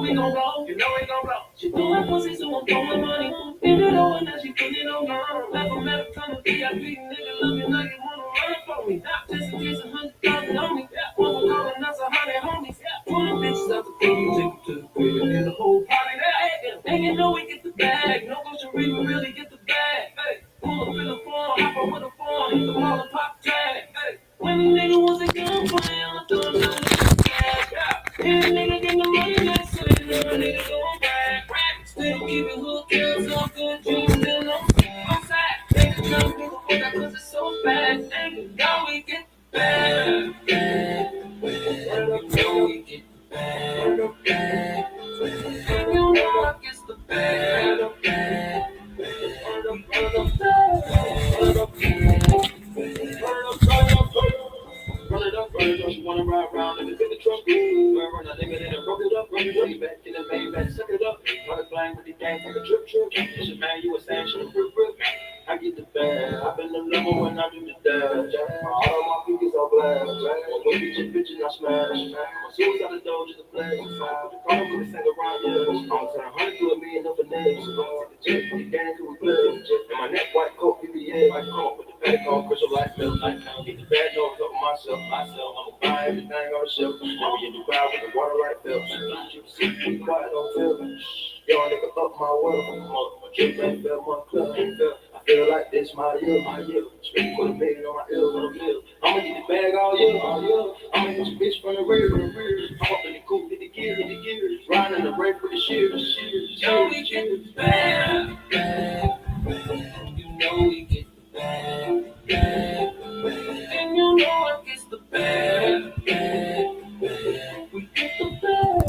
we gon' roll. You know we gon' roll. She throwing pussy, so I'm throwing money. In it all, and now she put it on me. Left a metal ton of VIP, nigga looking like you wanna run for me. Just in case 100,000 on me. One calling us 100 homies. Pull the bitches out the club, take it to the crib, and the whole party there. And you know we get the bag. No go to really get the bag. Hey, pull up in the form, hop up with a form, hit the ball and pop tag. Hey, when the nigga was a gun player, I threw him down the tag. Yeah, and the nigga get the money, that's so you know a nigga gon' back. Still keep it hooked, kills up good dreams, and I'm sad. Nigga trying to nigga fuck that pussy so bad. Nigga, now we get the bag. You know we get the bag. And you know I gets the bag. Run it up, you wanna ride around in the big truck. Run a nigga, then broke it up, run it back in the main back, suck it up. Run it flying with the gang, take a trip. It's a man, you was saying, shit, rip. I get the bag, I've been the number one, I do the dash. All of my fingers are black, when we get bitches, I smash. My soul's out the door, just a flag. The car with the sing around here. I'm turn 100 to a million up a name. Take the jet, the gang, till we play. And my neck, white coat, PPA, white coat with the pack on, crystal light milk. Get the bad nose up myself. I'ma buy everything on the shelf. Now we in the crowd with the water like Phelps. Be quiet, don't tell me. Y'all nigga up my world. My trip ain't felt my club. I feel like this my year. Speak for the million on my ear. I'ma get the bag all year. I'ma hit your bitch from the rear. I'm up in the coupe, hit the gear. Riding the brake with the shears. Yo, we get the bag. You know we get the bag. And you know I get the bag. We get the bag.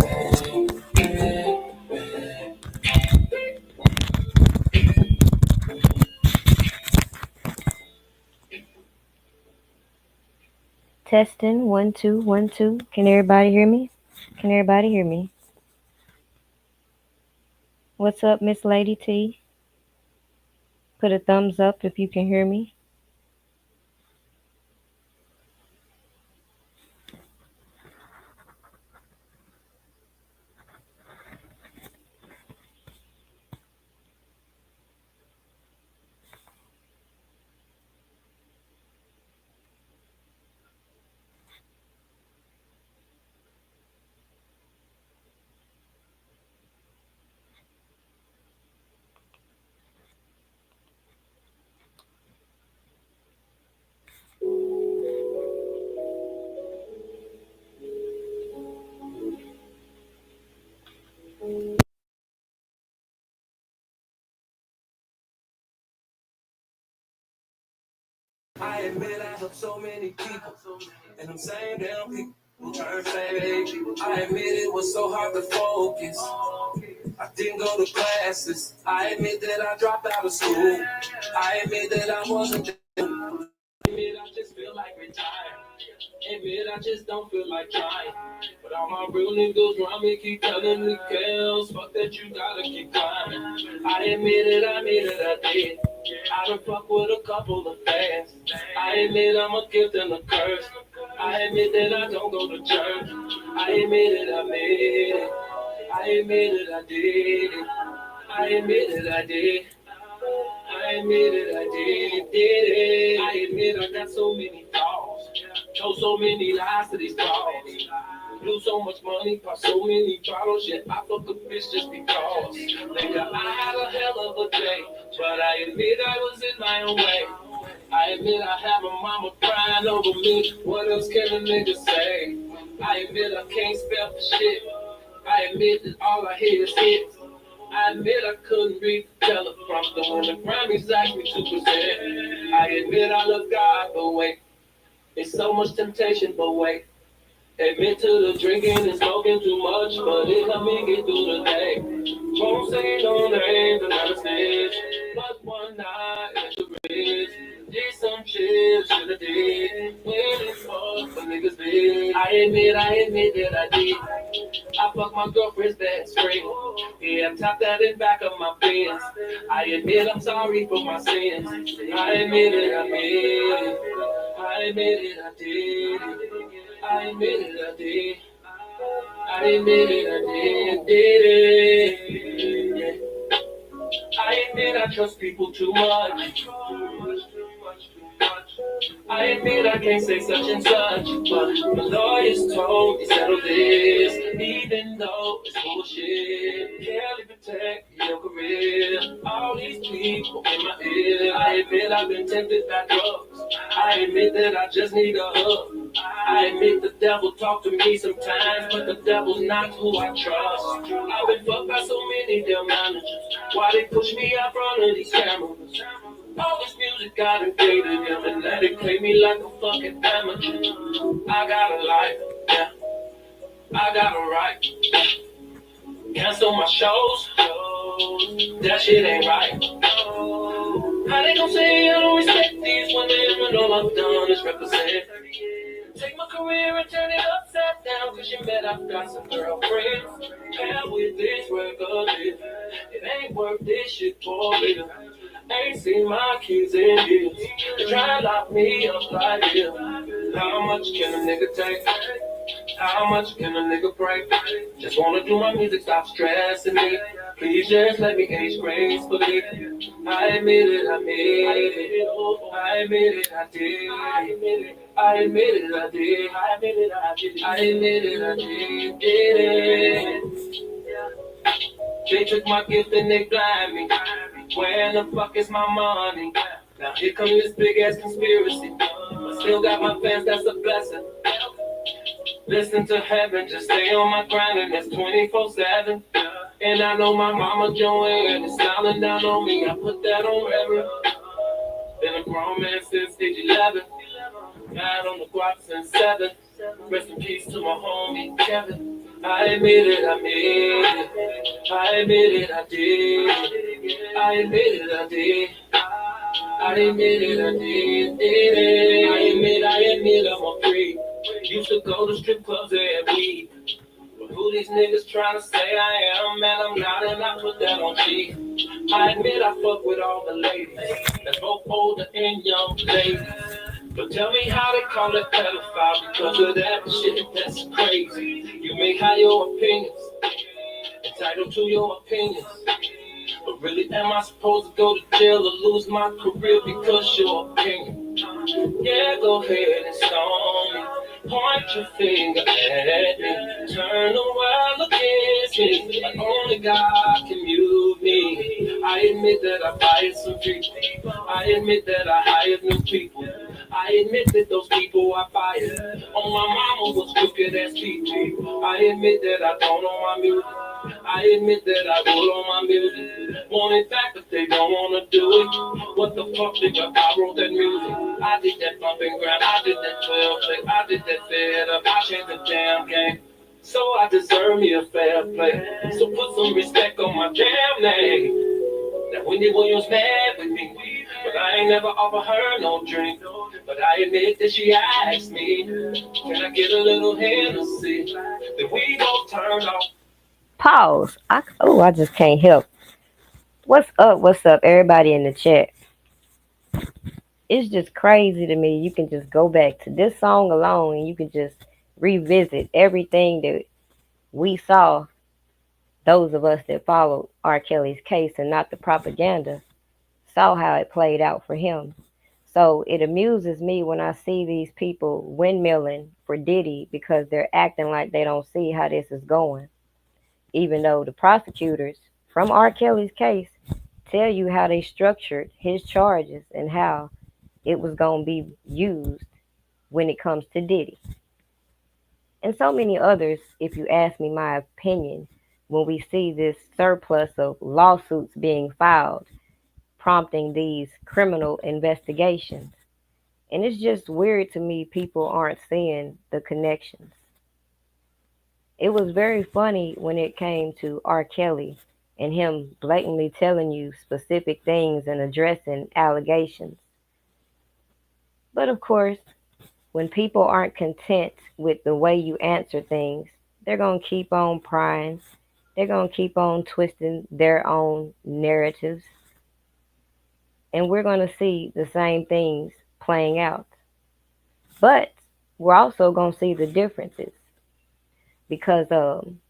Testing 1 2 1 2. Can everybody hear me? Can everybody hear me? What's up, Miss Lady T? Put a thumbs up if you can hear me. I admit I helped so many people, and them same damn people who turn fake. I admit it was so hard to focus. I didn't go to classes. I admit that I dropped out of school. I admit that I wasn't. Admit I just feel like retired. Admit I just don't feel like trying. But all my real niggas around me keep telling me, Kels, fuck that, you gotta keep climbing. I admit it, I did. I done fuck with a couple of fans. I admit I'm a gift and a curse. I admit that I don't go to church. I admit it, I made it. I admit it, I did it. I admit it, I did. I admit it, I did it. I admit I got so many flaws. Told so many lies to these dogs. Blew so much money, bought so many bottles, yet I fuck a bitch just because. Nigga, I had a hell of a day, but I admit I was in my own way. I admit I have a mama crying over me. What else can a nigga say? I admit I can't spell for shit. I admit that all I hear is hits. I admit I couldn't read the teleprompter when the Grammys asked me to present. I admit I love God, but wait, it's so much temptation, but wait. Admit to the drinking and smoking too much, but it helped me get through the day. Won't say no names and not a snitch, but one night at the bridge, did some shit shoulda did. Waiting for niggas big. I admit that I did. I fucked my girlfriend's best friend. Yeah, I topped that in back of my Benz. I admit I'm sorry for my sins. I admit it, I made it. I admit it, I did it. I admit it, I did. I admit it, I did. Diddy. I admit I trust people too much. I admit I can't say such and such, but my lawyers told me settle this, even though it's bullshit. Can't even protect your career. All these people in my ear. I admit I've been tempted by drugs. I admit that I just need a hug. I admit the devil talk to me sometimes, but the devil's not who I trust. I've been fucked by so many damn managers. Why they push me out front of these cameras? All this music got invaded him and let it play me like a fucking amateur. I got a life, yeah. I got a right. Cancel my shows. That shit ain't right. How they gon' say I don't respect these women when all I've done is represent? Take my career and turn it upside down, cause you bet I've got some girlfriends. Hell with this work of it. It ain't worth this shit for real. Ain't seen my kids in years. They try to lock me up like this. How much can a nigga take? How much can a nigga break? Just wanna do my music, stop stressing me. Please just let me age gracefully. I admit it, I made it. I admit it, I did. I admit it, I did. I admit it, I did. I admit it, I did. They took my gift and they blind me. Where the fuck is my money? Now here comes this big ass conspiracy. I still got my fans, that's a blessing. Listen to heaven, just stay on my grind and that's 24/7. And I know my mama Joanne is smiling down on me. I put that on reverend. Been a grown man since age 11. Died on the guap since 7. Rest in peace to my homie Kevin. I admit it, I made it. I admit it, I did. I admit it, I did. I admit it, I did. I admit I'm a freak. Used to go to strip clubs every week. But who these niggas trying to say I am? Man, I'm not, and I put that on G. I admit I fuck with all the ladies. That's both older and young ladies. But tell me how they call it pedophile because of that shit, that's crazy. You may have your opinions, entitled to your opinions. But really, am I supposed to go to jail or lose my career because your opinion? Yeah, go ahead and stone me. Point your finger at me. Turn around, look at me. Like only God can mute me. I admit that I fired some people. I admit that I hired new people. I admit that those people I fired on my mama was crooked ass people. I admit that I don't know my music. I admit that I roll on my music. Want it back, but they don't wanna do it. What the fuck, nigga? I wrote that music. I did that bumping ground. I did that 12 play. I did that fed up. I changed the damn game. So I deserve me a fair play. So put some respect on my damn name. That Wendy Williams mad with me, but I ain't never offer her no drink. But I admit that she asked me, can I get a little Hennessy? Then we both turned off. Pause. I just can't help. What's up? What's up, everybody in the chat? It's just crazy to me. You can just go back to this song alone and you can just revisit everything that we saw, those of us that followed R. Kelly's case and not the propaganda, saw how it played out for him. So it amuses me when I see these people windmilling for Diddy because they're acting like they don't see how this is going. Even though the prosecutors from R. Kelly's case tell you how they structured his charges and how it was going to be used when it comes to Diddy. And so many others, if you ask me my opinion, when we see this surplus of lawsuits being filed, prompting these criminal investigations. And it's just weird to me people aren't seeing the connections. It was very funny when it came to R. Kelly and him blatantly telling you specific things and addressing allegations. But of course, when people aren't content with the way you answer things, they're going to keep on prying. They're going to keep on twisting their own narratives. And we're going to see the same things playing out. But we're also going to see the differences. Because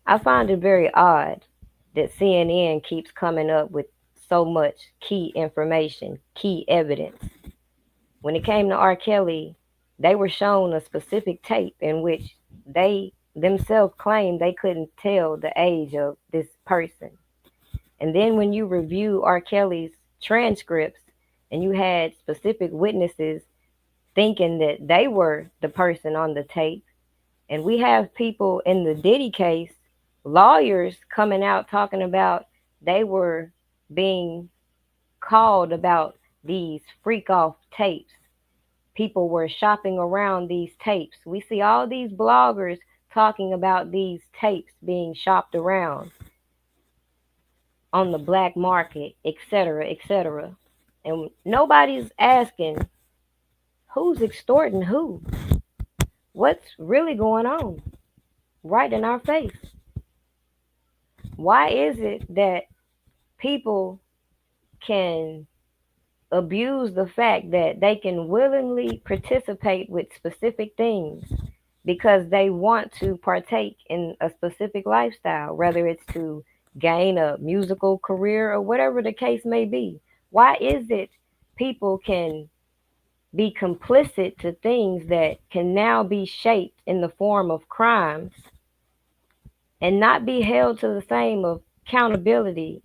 I find it very odd that CNN keeps coming up with so much key information, key evidence. When it came to R. Kelly, they were shown a specific tape in which they themselves claimed they couldn't tell the age of this person. And then when you review R. Kelly's transcripts and you had specific witnesses thinking that they were the person on the tape, and we have people in the Diddy case, lawyers coming out talking about they were being called about these freak off tapes. People were shopping around these tapes. We see all these bloggers talking about these tapes being shopped around on the black market, etc., etc. And nobody's asking who's extorting who. What's really going on right in our face? Why is it that people can abuse the fact that they can willingly participate with specific things because they want to partake in a specific lifestyle, whether it's to gain a musical career or whatever the case may be? Why is it people can be complicit to things that can now be shaped in the form of crimes and not be held to the same accountability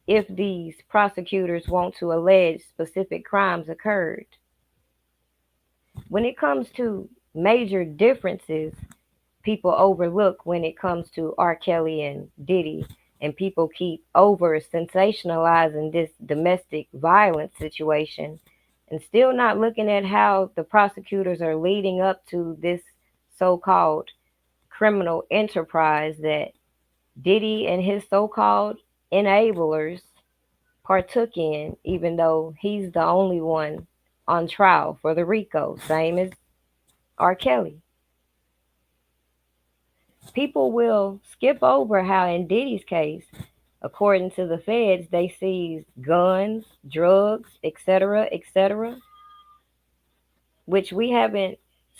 if these prosecutors want to allege specific crimes occurred? When it comes to major differences, people overlook when it comes to R. Kelly and Diddy, and people keep over sensationalizing this domestic violence situation and still not looking at how the prosecutors are leading up to this so-called criminal enterprise that Diddy and his so-called enablers partook in, even though he's the only one on trial for the RICO, same as R. Kelly. People will skip over how in Diddy's case, according to the feds, they seized guns, drugs, etc., etc., which we haven't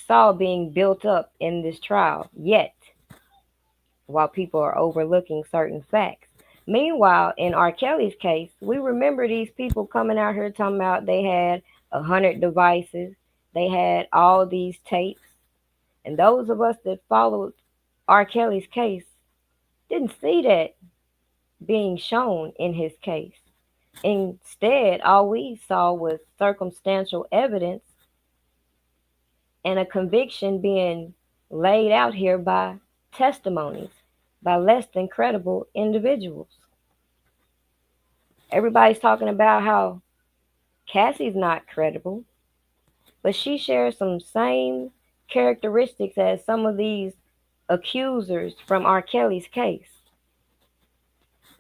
saw being built up in this trial yet, while people are overlooking certain facts. Meanwhile, in R. Kelly's case, we remember these people coming out here talking about they had 100 devices, they had all these tapes, and those of us that followed R. Kelly's case didn't see that being shown in his case. Instead, all we saw was circumstantial evidence and a conviction being laid out here by testimonies by less than credible individuals. Everybody's talking about how Cassie's not credible, but she shares some same characteristics as some of these accusers from R. Kelly's case.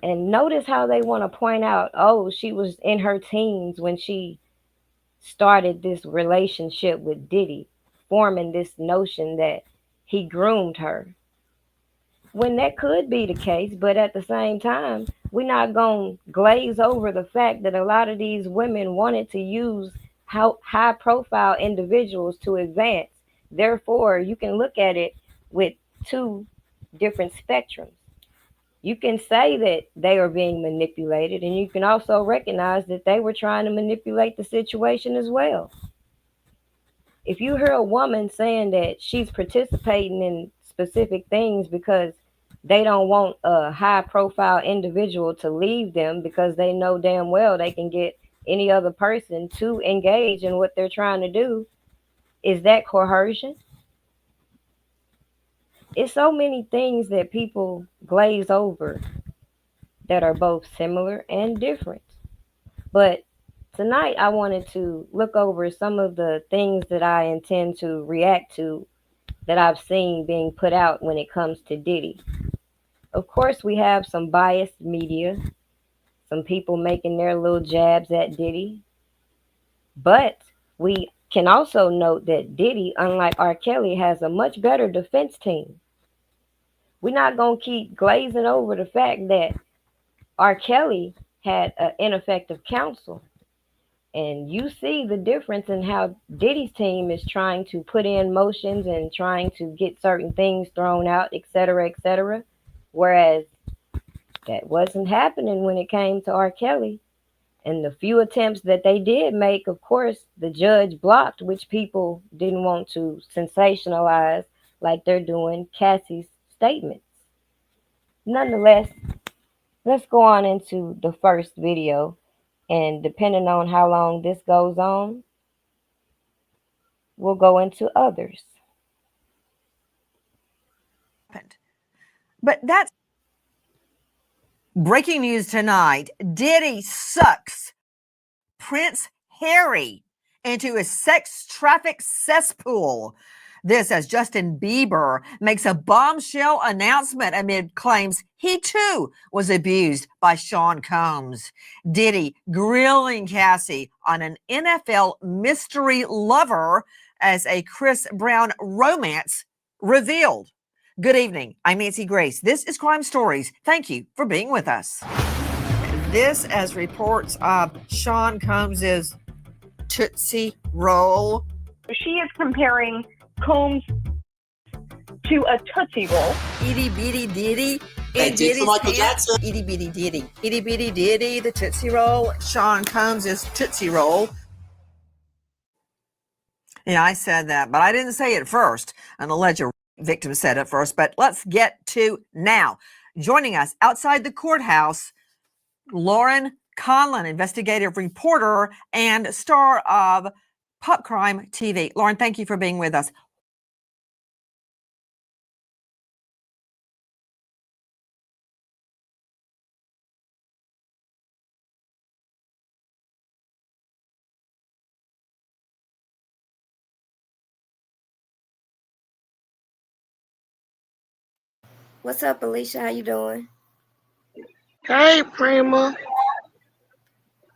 And notice how they want to point out, oh, she was in her teens when she started this relationship with Diddy, forming this notion that he groomed her. When that could be the case, but at the same time, we're not going to glaze over the fact that a lot of these women wanted to use high profile individuals to advance. Therefore, you can look at it with two different spectrums. You can say that they are being manipulated, and you can also recognize that they were trying to manipulate the situation as well. If you hear a woman saying that she's participating in specific things because they don't want a high profile individual to leave them because they know damn well they can get any other person to engage in what they're trying to do, is that coercion? It's so many things that people glaze over that are both similar and different. But tonight I wanted to look over some of the things that I intend to react to that I've seen being put out when it comes to Diddy. Of course, we have some biased media, some people making their little jabs at Diddy. But we can also note that Diddy, unlike R. Kelly, has a much better defense team. We're not going to keep glazing over the fact that R. Kelly had an ineffective counsel. And you see the difference in how Diddy's team is trying to put in motions and trying to get certain things thrown out, etc., etc. Whereas that wasn't happening when it came to R. Kelly. And the few attempts that they did make, of course, the judge blocked, which people didn't want to sensationalize like they're doing Cassie's statements. Nonetheless, let's go on into the first video. And depending on how long this goes on, we'll go into others. But that's breaking news tonight. Diddy sucks Prince Harry into a sex traffic cesspool. This as Justin Bieber makes a bombshell announcement amid claims he too was abused by Sean Combs. Diddy grilling Cassie on an NFL mystery lover as a Chris Brown romance revealed. Good evening. I'm Nancy Grace. This is Crime Stories. Thank you for being with us. This as reports of Sean Combs's Tootsie Roll. She is comparing Combs to a Tootsie Roll. Itty bitty Diddy. And Diddy's Michael Jackson. Itty bitty Diddy. Itty bitty Diddy, the Tootsie Roll. Sean Combs's Tootsie Roll. Yeah, I said that, but I didn't say it first. An alleged victim said it first, but let's get to now. Joining us outside the courthouse, Lauren Conlon, investigative reporter and star of Pop Crime TV. Lauren, thank you for being with us. What's up, Alicia? How you doing? Hey, Prima.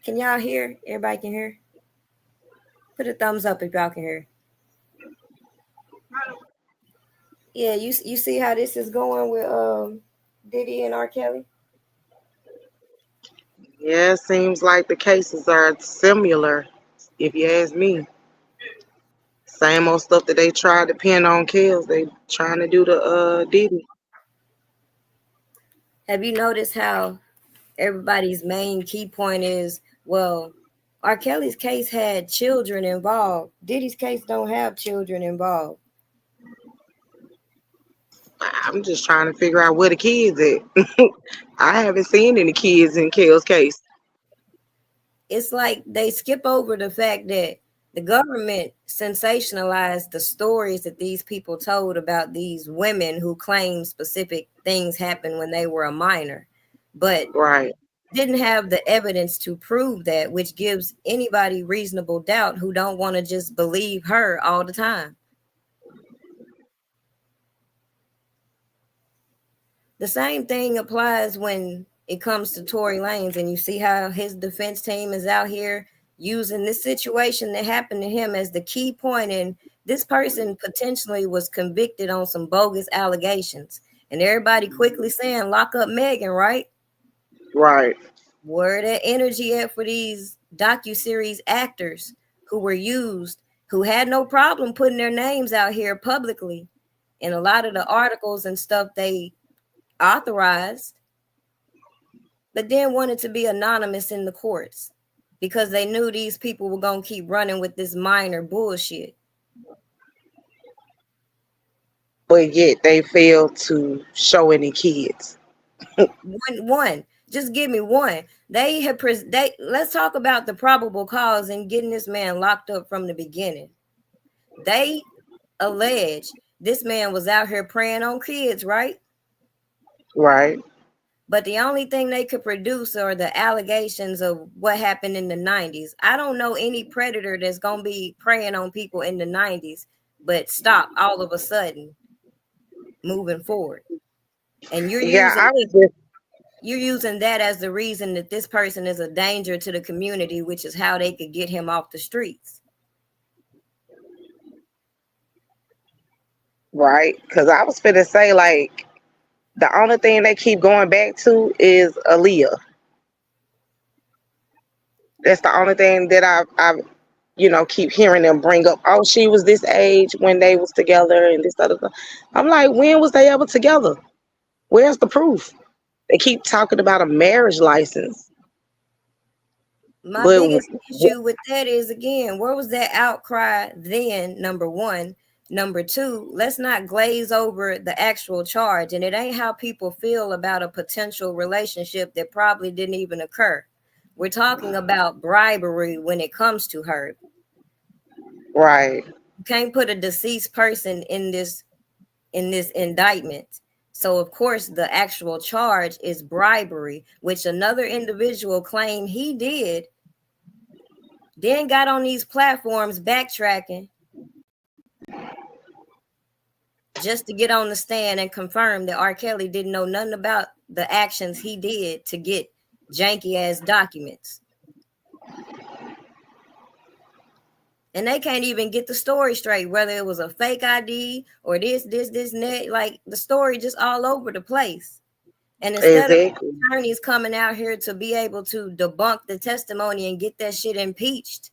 Can y'all hear? Everybody can hear? Put a thumbs up if y'all can hear. Yeah, you see how this is going with Diddy and R. Kelly? Yeah, it seems like the cases are similar, if you ask me. Same old stuff that they tried to pin on Kells, they trying to do to Diddy. Have you noticed how everybody's main key point is, well, R. Kelly's case had children involved. Diddy's case don't have children involved. I'm just trying to figure out where the kids at. I haven't seen any kids in Kells' case. It's like they skip over the fact that the government sensationalized the stories that these people told about these women who claim specific things happened when they were a minor, but Right. didn't have the evidence to prove that, which gives anybody reasonable doubt who don't want to just believe her all the time. The same thing applies when it comes to Tory Lanez, and you see how his defense team is out here using this situation that happened to him as the key point, and this person potentially was convicted on some bogus allegations, and everybody quickly saying lock up Megan, right? Right. Where that energy at for these docuseries actors who were used, who had no problem putting their names out here publicly in a lot of the articles and stuff they authorized, but then wanted to be anonymous in the courts because they knew these people were going to keep running with this minor bullshit. But yet they failed to show any kids. One, just give me one. Let's talk about the probable cause and getting this man locked up from the beginning. They allege this man was out here preying on kids, right? Right. But the only thing they could produce are the allegations of what happened in the 90s. I don't know any predator that's going to be preying on people in the 90s, but stop all of a sudden moving forward. And you're using that as the reason that this person is a danger to the community, which is how they could get him off the streets. Right. Because I was finna say, like, the only thing they keep going back to is Aaliyah. That's the only thing that I've keep hearing them bring up. Oh, she was this age when they was together and this other stuff. I'm like, when was they ever together? Where's the proof? They keep talking about a marriage license. My But biggest issue with that is, again, where was that outcry then? Number one. Number two, let's not glaze over the actual charge. And it ain't how people feel about a potential relationship that probably didn't even occur. We're talking about bribery when it comes to her. right. You can't put a deceased person in this indictment. So of course the actual charge is bribery, which another individual claimed he did, then got on these platforms backtracking just to get on the stand and confirm that R. Kelly didn't know nothing about the actions he did to get janky ass documents. And they can't even get the story straight, whether it was a fake ID or this, and that. Like, the story just all over the place. And instead of attorneys coming out here to be able to debunk the testimony and get that shit impeached,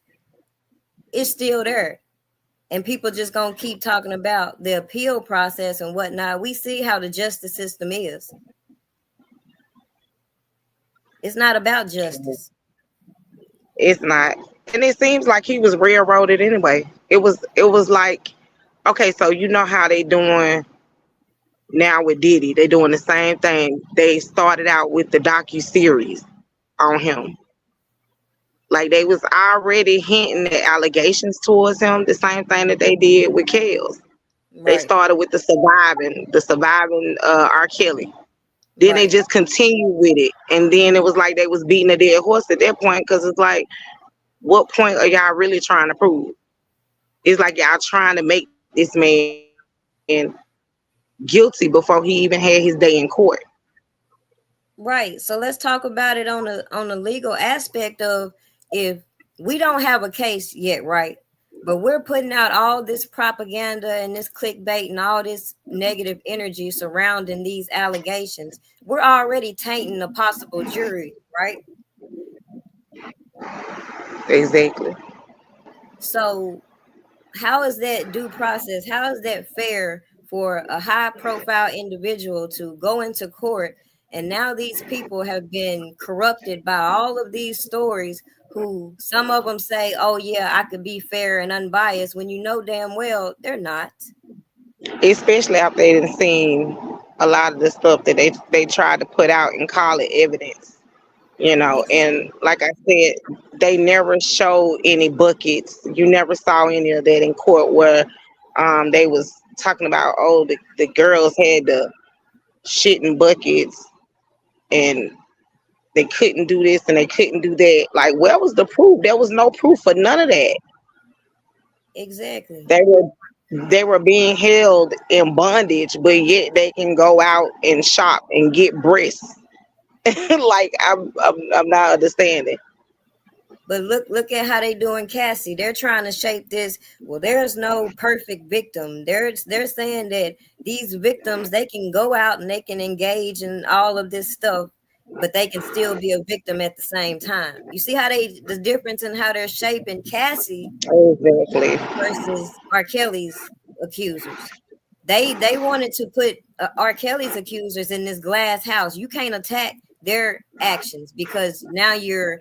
it's still there. And people just gonna keep talking about the appeal process and whatnot. We see how the justice system is. It's not about justice. It's not. And it seems like he was railroaded anyway. It was like, okay, so you know how they doing now with Diddy. They doing the same thing. They started out with the docu-series on him. Like, they was already hinting at allegations towards him, the same thing that they did with Kels. Right. They started with the surviving R. Kelly. Then they just continued with it. And then it was like they was beating a dead horse at that point, because it's like, what point are y'all really trying to prove? It's like y'all trying to make this man guilty before he even had his day in court. Right. So let's talk about it on a legal aspect of, if we don't have a case yet, right? But we're putting out all this propaganda and this clickbait and all this negative energy surrounding these allegations. We're already tainting a possible jury, right? Exactly. So how is that due process? How is that fair for a high profile individual to go into court, and now these people have been corrupted by all of these stories, who some of them say, oh yeah, I could be fair and unbiased, when you know damn well they're not. Especially after they done seen a lot of the stuff that they tried to put out and call it evidence. You know, and like I said, they never showed any buckets. You never saw any of that in court where they was talking about, oh, the girls had the shit in buckets and they couldn't do this and they couldn't do that. Like, where was the proof? There was no proof for none of that. Exactly. They were being held in bondage, but yet they can go out and shop and get breasts. Like, I'm not understanding. But look at how they doing Cassie. They're trying to shape this. Well, there's no perfect victim. They're saying that these victims, they can go out and they can engage in all of this stuff, but they can still be a victim at the same time. You see how the difference in how they're shaping Cassie versus R. Kelly's accusers. They wanted to put R. Kelly's accusers in this glass house. You can't attack their actions because now you're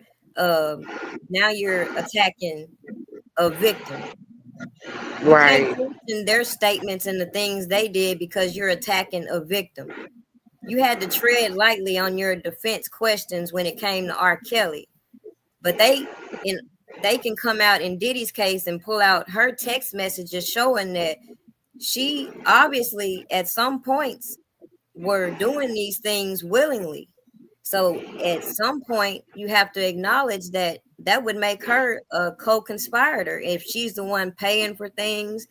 attacking a victim. Right. You can't question their statements and the things they did because you're attacking a victim. You had to tread lightly on your defense questions when it came to R. Kelly. But they can come out in Diddy's case and pull out her text messages showing that she obviously at some points were doing these things willingly. So at some point you have to acknowledge that would make her a co-conspirator if she's the one paying for things,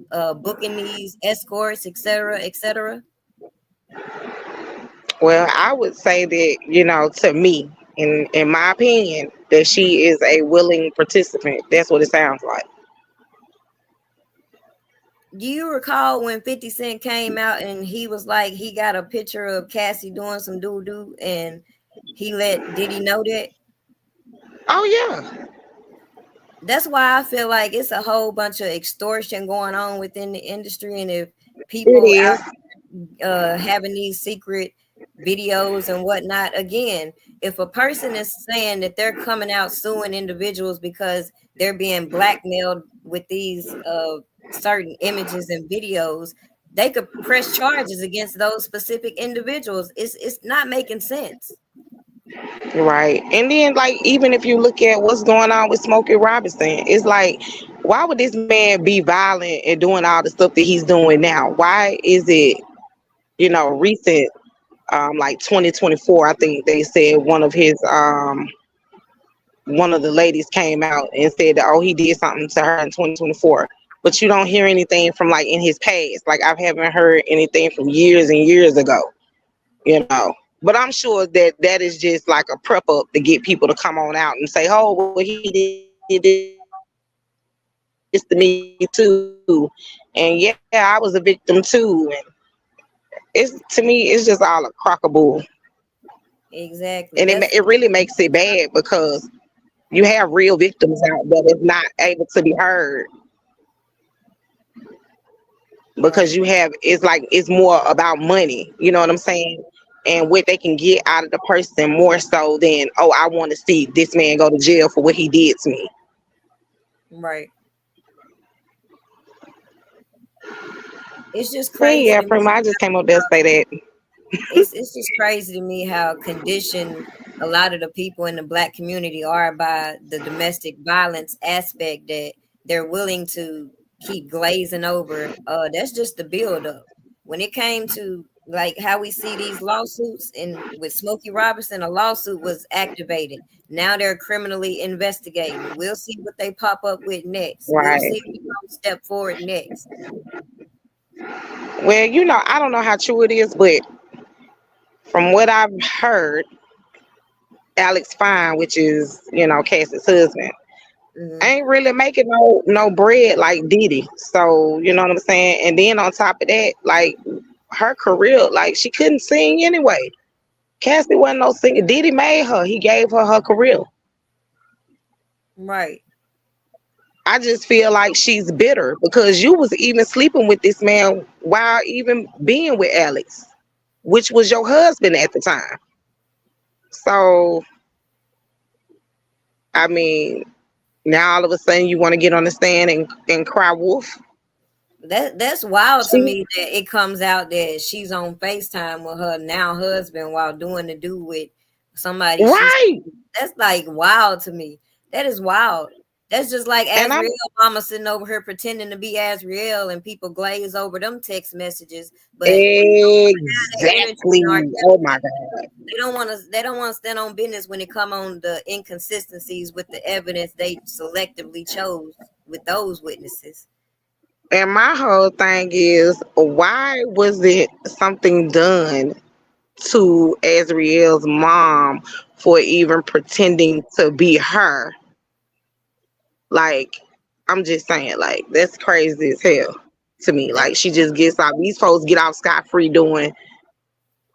booking these escorts, etc., etc. Well, I would say that, you know, to me, in my opinion, that she is a willing participant. That's what it sounds like. Do you recall when 50 Cent came out and he was like, he got a picture of Cassie doing some doo-doo and he let Diddy know that? Oh, yeah. That's why I feel like it's a whole bunch of extortion going on within the industry. And if people out having these secret videos and whatnot. Again, if a person is saying that they're coming out suing individuals because they're being blackmailed with these certain images and videos, they could press charges against those specific individuals. It's not making sense. Right. And then, like, even if you look at what's going on with Smokey Robinson, it's like, why would this man be violent and doing all the stuff that he's doing now? Why is it, recent, like 2024, I think they said one of the ladies came out and said that, oh, he did something to her in 2024. But you don't hear anything from, like, in his past. Like, I haven't heard anything from years and years ago, But I'm sure that is just like a prep up to get people to come on out and say, oh, well, he did this to me too. And yeah, I was a victim too. And to me, it's just all a crock of bull. Exactly. And it really makes it bad because you have real victims out there that's not able to be heard. Because it's more about money, you know what I'm saying? And what they can get out of the person more so than, oh, I want to see this man go to jail for what he did to me. Right. It's just crazy. Yeah, Prima, I just came up there to say that. It's just crazy to me how conditioned a lot of the people in the Black community are by the domestic violence aspect, that they're willing to keep glazing over. That's just the buildup. When it came to like how we see these lawsuits, and with Smokey Robinson, a lawsuit was activated. Now they're criminally investigating. We'll see what they pop up with next. Right. We'll see if they step forward next. Well, I don't know how true it is, but from what I've heard, Alex Fine, which is, Cassie's husband, ain't really making no bread like Diddy. So, you know what I'm saying? And then on top of that, like, her career, like, she couldn't sing anyway. Cassie wasn't no singer. Diddy made her. He gave her career. Right. I just feel like she's bitter because you was even sleeping with this man while even being with Alex, which was your husband at the time. So, I mean, now all of a sudden you want to get on the stand and cry wolf. That's wild to me that it comes out that she's on FaceTime with her now husband while doing the do with somebody. Right. That's like wild to me. That is wild. That's just like Azriel mama sitting over here pretending to be Azriel, and people glaze over them text messages. But exactly. Oh my God. They don't want to stand on business when it come on the inconsistencies with the evidence they selectively chose with those witnesses. And my whole thing is, why was it something done to Azriel's mom for even pretending to be her? Like, I'm just saying, like, that's crazy as hell to me. Like, she just gets out. These folks get out scot-free doing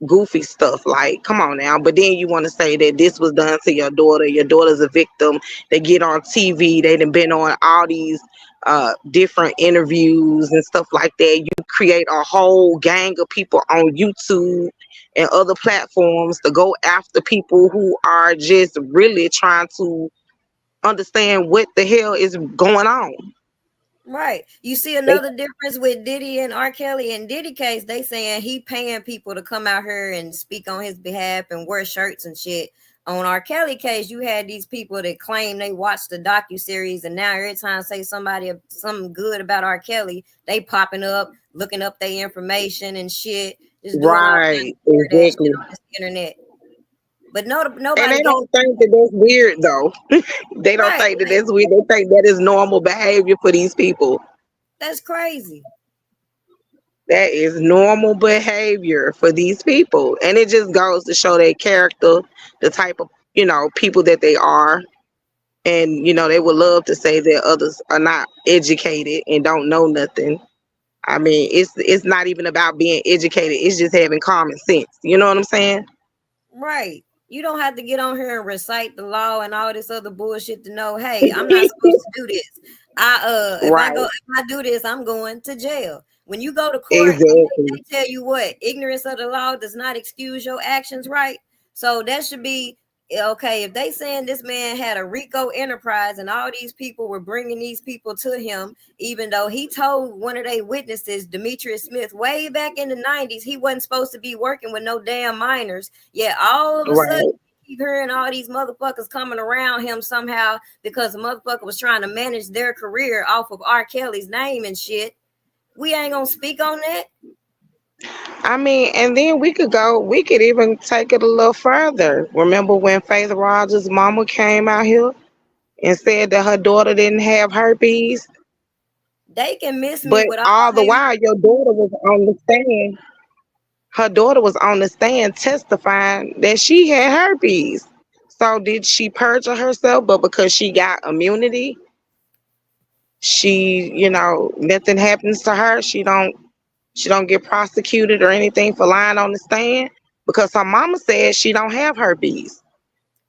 goofy stuff. Like, come on now. But then you want to say that this was done to your daughter. Your daughter's a victim. They get on TV. They done been on all these different interviews and stuff like that. You create a whole gang of people on YouTube and other platforms to go after people who are just really trying to understand what the hell is going on. Right. You see another difference with Diddy and R. Kelly. In Diddy case, they saying he paying people to come out here and speak on his behalf and wear shirts and shit. On R. Kelly case, you had these people that claim they watched the docuseries, and now every time say something good about R. Kelly, they popping up, looking up their information and shit. Just doing right. Exactly. on the internet. But nobody. And they don't think that that's weird, though. They don't think that that's weird. They think that is normal behavior for these people. That's crazy. That is normal behavior for these people. And it just goes to show their character, the type of, people that they are. And, they would love to say that others are not educated and don't know nothing. I mean, it's not even about being educated. It's just having common sense. You know what I'm saying? Right. You don't have to get on here and recite the law and all this other bullshit to know, hey, I'm not supposed to do this. If I do this, I'm going to jail. When you go to court, Exactly. they tell you what? Ignorance of the law does not excuse your actions, right? So that should be okay. If they saying this man had a RICO enterprise and all these people were bringing these people to him, even though he told one of their witnesses, Demetrius Smith, way back in the 90s, he wasn't supposed to be working with no damn minors. Yeah, all of a Right. sudden, keep hearing all these motherfuckers coming around him somehow because the motherfucker was trying to manage their career off of R. Kelly's name and shit. We ain't gonna speak on that. I mean, and then we could even take it a little further. Remember when Faith Rogers' mama came out here and said that her daughter didn't have herpes? They can miss me But with all all the they while, your daughter was on the stand. Her daughter was on the stand testifying that she had herpes. So did she perjure herself? But because she got immunity, she, nothing happens to her. She don't get prosecuted or anything for lying on the stand because her mama said she don't have herpes.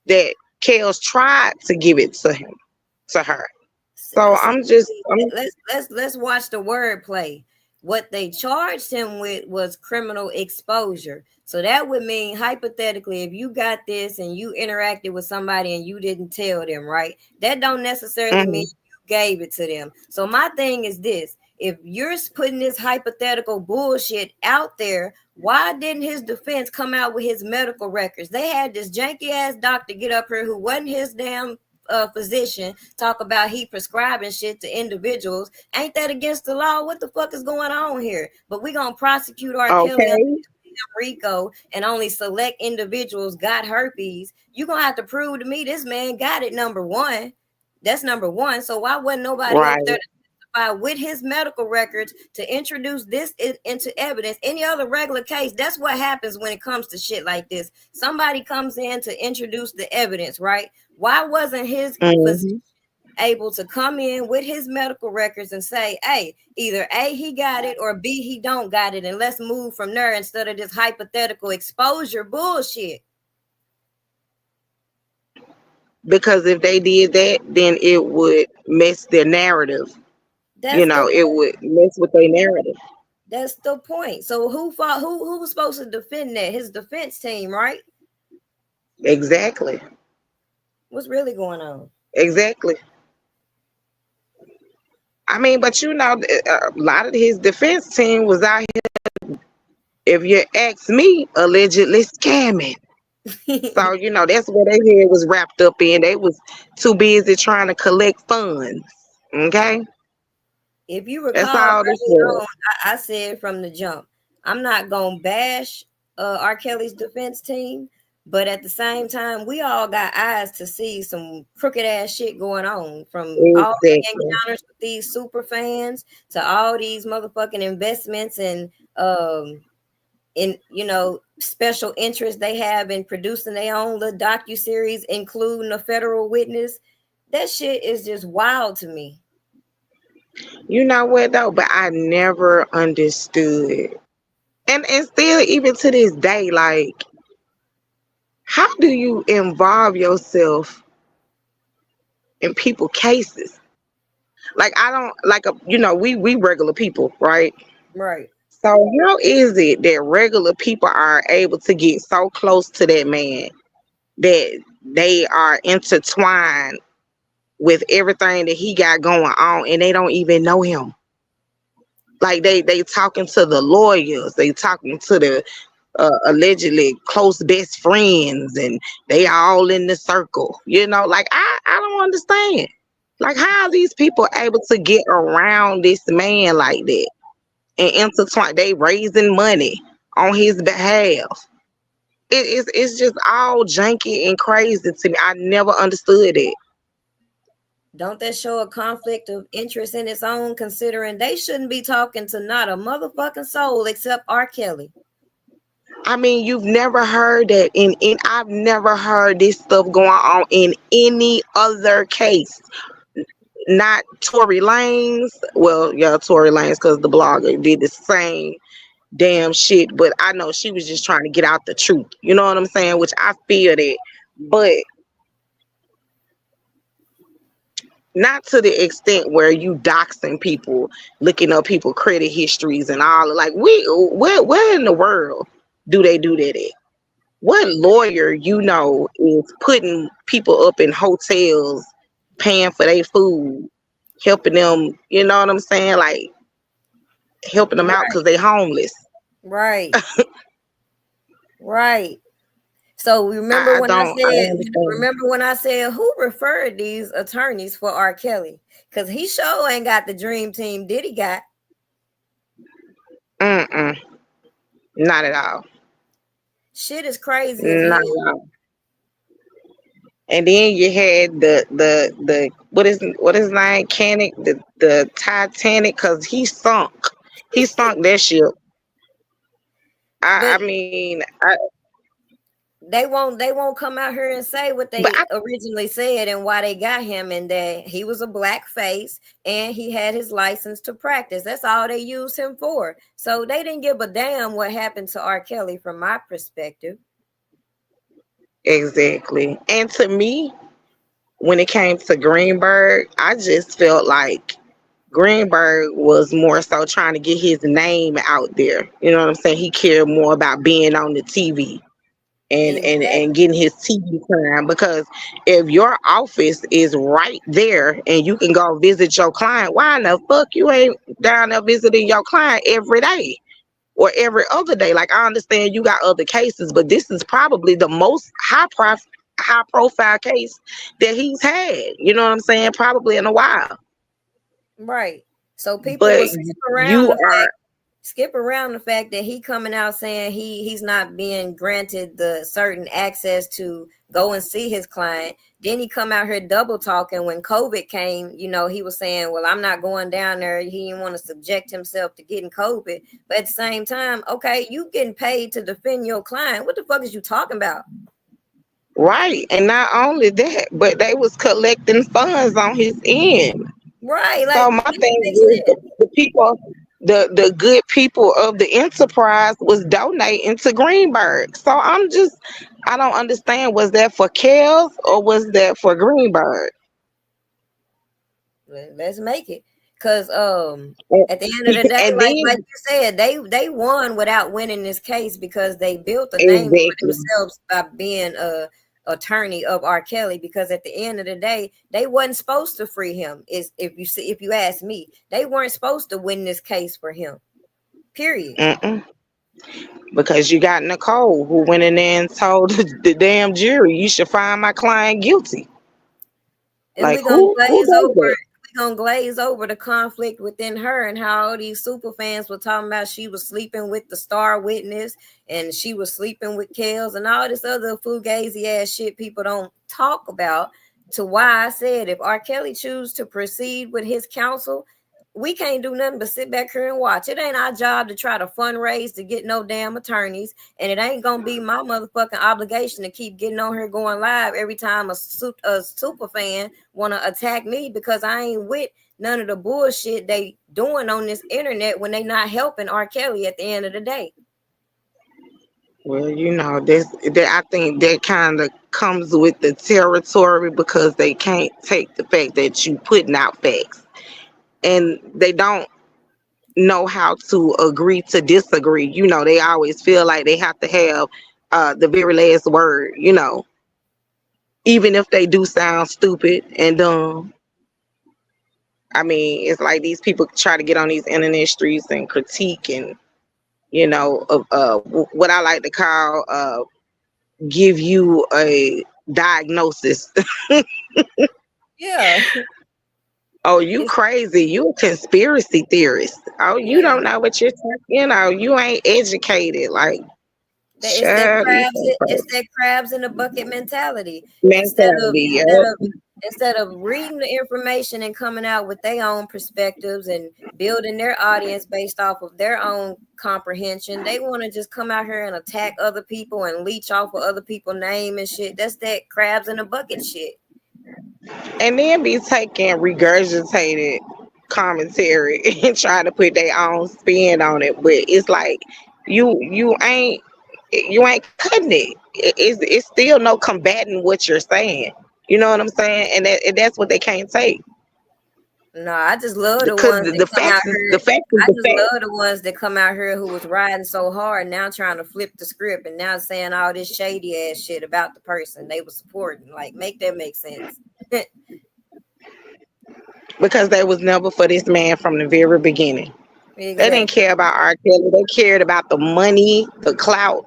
That Kels tried to give it to her. So let's watch the wordplay. What they charged him with was criminal exposure. So that would mean, hypothetically, if you got this and you interacted with somebody and you didn't tell them, right? That don't necessarily mean you gave it to them. So my thing is this: if you're putting this hypothetical bullshit out there, why didn't his defense come out with his medical records? They had this janky ass doctor get up here who wasn't his damn physician talk about he prescribing shit to individuals. Ain't that against the law? What the fuck is going on here? But we gonna prosecute R. Kelly under RICO and only select individuals got herpes. You gonna have to prove to me this man got it. Number one, that's number one. So why wasn't nobody up there to testify with his medical records to introduce this into evidence? Any other regular case, that's what happens when it comes to shit like this. Somebody comes in to introduce the evidence, right? Why wasn't his physician able to come in with his medical records and say, hey, either A, he got it, or B, he don't got it, and let's move from there instead of this hypothetical exposure bullshit? Because if they did that, then it would mess their narrative. It would mess with their narrative. That's the point. So who was supposed to defend that? His defense team, right? Exactly. What's really going on? Exactly. I mean, but a lot of his defense team was out here, if you ask me, allegedly scamming. So, that's what their head was wrapped up in. They was too busy trying to collect funds. Okay? If you recall, that's all this was. I said from the jump, I'm not going to bash R. Kelly's defense team, but at the same time, we all got eyes to see some crooked ass shit going on, from all the encounters with these super fans to all these motherfucking investments and special interests they have in producing their own little docuseries, including a federal witness. That shit is just wild to me. You know what though? But I never understood, and still even to this day, like, how do you involve yourself in people's cases? Like, I don't like we regular people, right? Right. So how is it that regular people are able to get so close to that man that they are intertwined with everything that he got going on and they don't even know him? Like they talking to the lawyers, they talking to the allegedly close best friends, and they all in the circle. Like I don't understand. Like, how are these people able to get around this man like that and intertwine? They raising money on his behalf. It's just all janky and crazy to me. I never understood it. Don't that show a conflict of interest in its own, considering they shouldn't be talking to not a motherfucking soul except R. Kelly? I mean, you've never heard that I've never heard this stuff going on in any other case. Not Tory Lanez. Well, yeah, Tory Lanez, because the blogger did the same damn shit. But I know she was just trying to get out the truth. You know what I'm saying? Which I feel that. But not to the extent where you doxing people, looking up people credit histories and all. Like, where in the world do they do that at? What lawyer is putting people up in hotels, paying for their food, helping them? You know what I'm saying? Like helping them out because they homeless. Right. Right. So remember I when I don't said who referred these attorneys for R. Kelly? Because he sure ain't got the dream team Diddy got. Not at all. Shit is crazy as Not hell. at all. And then you had the what is his name? Canic, the Titanic, because he sunk that ship. I mean, they won't come out here and say what they originally said and why they got him, and that he was a black face and he had his license to practice. That's all they used him for. So they didn't give a damn what happened to R. Kelly from my perspective. Exactly. And to me, when it came to Greenberg, I just felt like Greenberg was more so trying to get his name out there. You know what I'm saying? He cared more about being on the TV and getting his TV time, because if your office is right there and you can go visit your client, why in the fuck you ain't down there visiting your client every day or every other day? Like, I understand you got other cases, but this is probably the most high profile case that he's had, you know what I'm saying, probably in a while. Right. So people But will skip around the fact that he coming out saying he's not being granted the certain access to go and see his client. Then he come out here double talking when COVID came. He was saying, well, I'm not going down there. He didn't want to subject himself to getting COVID. But at the same time, okay, you getting paid to defend your client. What the fuck is you talking about? Right. And not only that, but they was collecting funds on his end. Right. So my thing is, the people, the good people of the enterprise was donating to Greenberg. So I don't understand. Was that for Kels or was that for Greenberg? Let's make it. Because at the end of the day, like you said, they won without winning this case because they built a name for themselves by being a attorney of R. Kelly. Because at the end of the day, they wasn't supposed to free him. If you ask me, they weren't supposed to win this case for him. Period. Because you got Nicole who went in there and told the damn jury, you should find my client guilty. And like, we're gonna glaze over the conflict within her and how all these super fans were talking about she was sleeping with the star witness and she was sleeping with Kels and all this other fugazi ass shit people don't talk about. To why I said, if R. Kelly choose to proceed with his counsel, we can't do nothing but sit back here and watch. It ain't our job to try to fundraise to get no damn attorneys, and it ain't gonna be my motherfucking obligation to keep getting on here going live every time a super fan want to attack me because I ain't with none of the bullshit they doing on this internet when they not helping R. Kelly at the end of the day. Well, I think that kind of comes with the territory because they can't take the fact that you putting out facts. And they don't know how to agree to disagree. They always feel like they have to have the very last word, even if they do sound stupid and dumb. I mean, it's like these people try to get on these internet streets and critique and, what I like to call give you a diagnosis. Yeah. Oh, you crazy. You a conspiracy theorist. Oh, you don't know what you're talking. You ain't educated. Like, it's that crabs in the bucket mentality. Instead of reading the information and coming out with their own perspectives and building their audience based off of their own comprehension, they want to just come out here and attack other people and leech off of other people's name and shit. That's that crabs in the bucket shit. And then be taking regurgitated commentary and trying to put their own spin on it. But it's like you ain't cutting it. It's still no combating what you're saying. You know what I'm saying? And that's what they can't take. No, I just love the Because ones that the come out fact is here. the fact is I the just fact. love the ones that come out here who was riding so hard, now trying to flip the script and now saying all this shady ass shit about the person they were supporting. Like, make that make sense. Because they was never for this man from the very beginning. They didn't Exactly. care about R. Kelly. They cared about the money, the clout,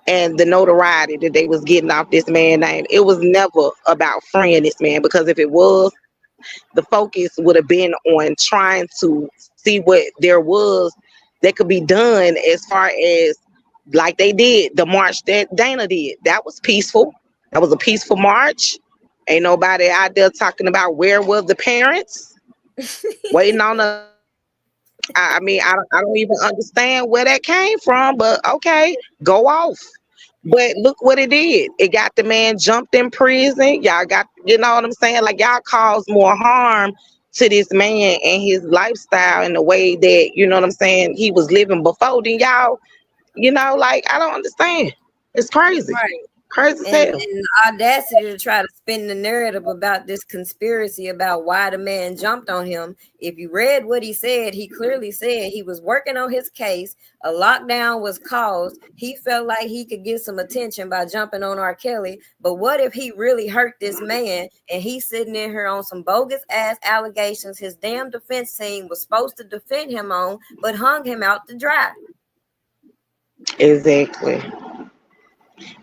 and the notoriety that they was getting off this man's name. It was never about freeing this man, because if it was, the focus would have been on trying to see what there was that could be done, as far as like they did the march that Dana did. That was peaceful. That was a peaceful march. Ain't nobody out there talking about where was the parents waiting on the. I mean, I don't even understand where that came from, but okay, go off. But look what it did. It got the man jumped in prison. Y'all got, you know what I'm saying? Like, y'all caused more harm to this man and his lifestyle and the way that, you know what I'm saying, he was living before. Then y'all, like, I don't understand. It's crazy. Right. Crazy as And hell. the audacity to try to spin the narrative about this conspiracy about why the man jumped on him. If you read what he said, he clearly said he was working on his case. A lockdown was caused. He felt like he could get some attention by jumping on R. Kelly. But what if he really hurt this man and he's sitting in here on some bogus ass allegations his damn defense team was supposed to defend him on, but hung him out to dry? Exactly.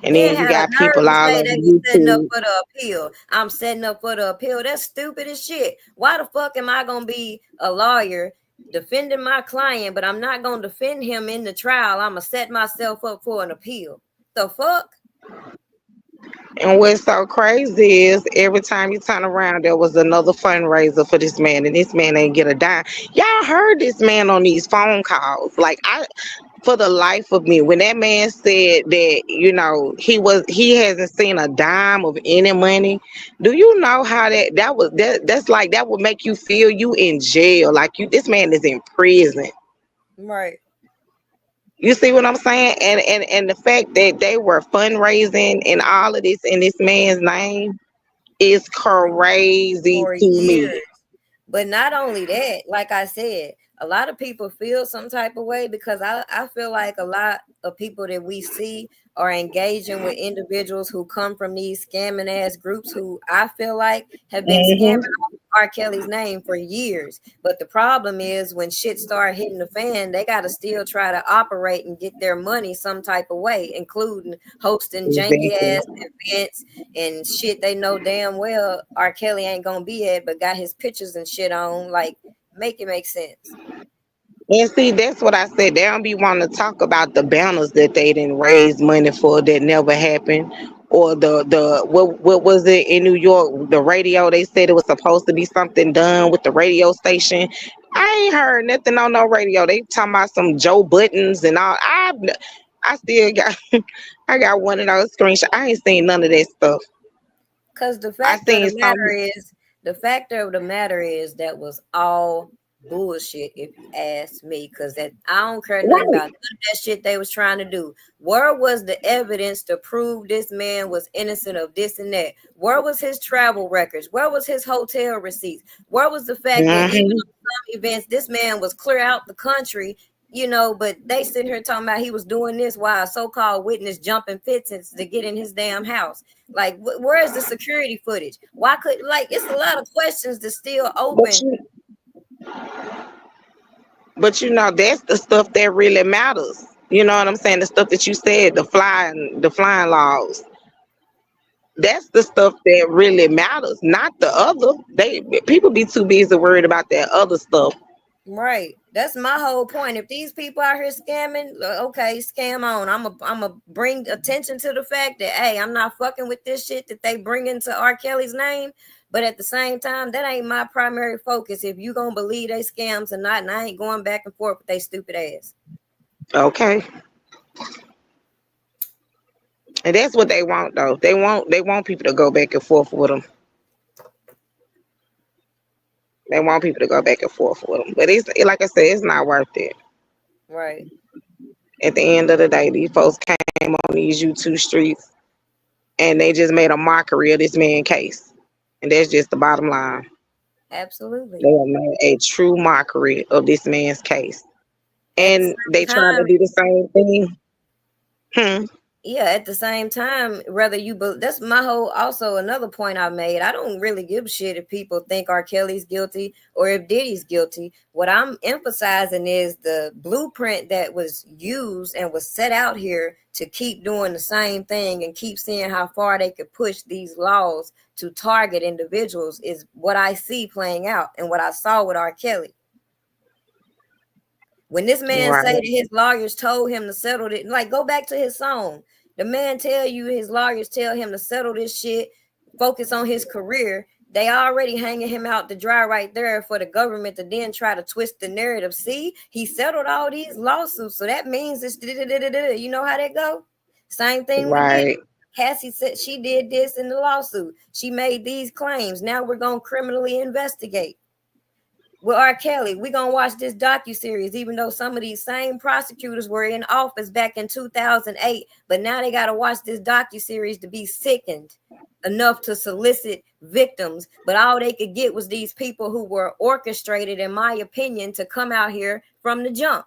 And Then then you had a got people nerve to all say over they was setting up YouTube. for the appeal. I'm setting up for the appeal. That's stupid as shit. Why the fuck am I gonna be a lawyer defending my client, but I'm not gonna defend him in the trial? I'm gonna set myself up for an appeal. The fuck? And what's so crazy is every time you turn around, there was another fundraiser for this man, and this man ain't get a dime. Y'all heard this man on these phone calls. Like, for the life of me, when that man said that, he hasn't seen a dime of any money. Do you know how that's like, that would make you feel you in jail? Like, this man is in prison. Right. You see what I'm saying? And the fact that they were fundraising and all of this in this man's name is crazy For to me. years. But not only that, like I said, a lot of people feel some type of way because I feel like a lot of people that we see are engaging with individuals who come from these scamming ass groups who I feel like have been scamming Hmm. R. Kelly's name for years. But the problem is when shit start hitting the fan, they got to still try to operate and get their money some type of way, including hosting janky Exactly. ass events and shit they know damn well R. Kelly ain't gonna be at, but got his pictures and shit on. Like, make it make sense. And see, that's what I said. They don't be wanting to talk about the banners that they didn't raise money for that never happened. Or what was it in New York? The radio, they said it was supposed to be something done with the radio station. I ain't heard nothing on no radio. They talking about some Joe Buttons and all. I still got I got one of those screenshots. I ain't seen none of that stuff. Because I seen some. the factor of the matter is that was all bullshit, if you ask me. Because that I don't care nothing about Right. none of that shit they was trying to do. Where was the evidence to prove this man was innocent of this and that? Where was his travel records? Where was his hotel receipts? Where was the fact that even Hmm. on some events this man was clear out the country? But they sitting here talking about he was doing this while a so-called witness jumping fences to get in his damn house. Like, where is the security footage? Why could, like, it's a lot of questions that's still But open. you, that's the stuff that really matters. You know what I'm saying? The stuff that you said, the flying laws. That's the stuff that really matters, not the other. People be too busy worried about that other stuff. Right. That's my whole point. If these people out here scamming, okay, scam on. I'm a bring attention to the fact that, hey, I'm not fucking with this shit that they bring into R. Kelly's name. But at the same time, that ain't my primary focus. If you gonna believe they scams or not, and I ain't going back and forth with they stupid ass. Okay. And that's what they want, though. They want people to go back and forth with them. They want people to go back and forth with them. But like I said, it's not worth it. Right. At the end of the day, these folks came on these YouTube streets and they just made a mockery of this man's case. And that's just the bottom line. Absolutely. They have made a true mockery of this man's case. At the And they same trying to time, do the same thing. yeah, at the same time, whether you that's my whole also another point I made. I don't really give a shit if people think R. Kelly's guilty or if Diddy's guilty. What I'm emphasizing is the blueprint that was used and was set out here to keep doing the same thing and keep seeing how far they could push these laws to target individuals is what I see playing out and what I saw with R. Kelly. When this man Right. say that his lawyers told him to settle it, like go back to his song. The man tell you his lawyers tell him to settle this shit, focus on his career. They already hanging him out to dry right there for the government to then try to twist the narrative. See, he settled all these lawsuits, so that means it's you know how that go. Same thing with Diddy. Right. Cassie said she did this in the lawsuit. She made these claims. Now we're gonna criminally investigate. With R. Kelly, we're going to watch this docuseries, even though some of these same prosecutors were in office back in 2008, but now they got to watch this docuseries to be sickened enough to solicit victims. But all they could get was these people who were orchestrated, in my opinion, to come out here from the jump.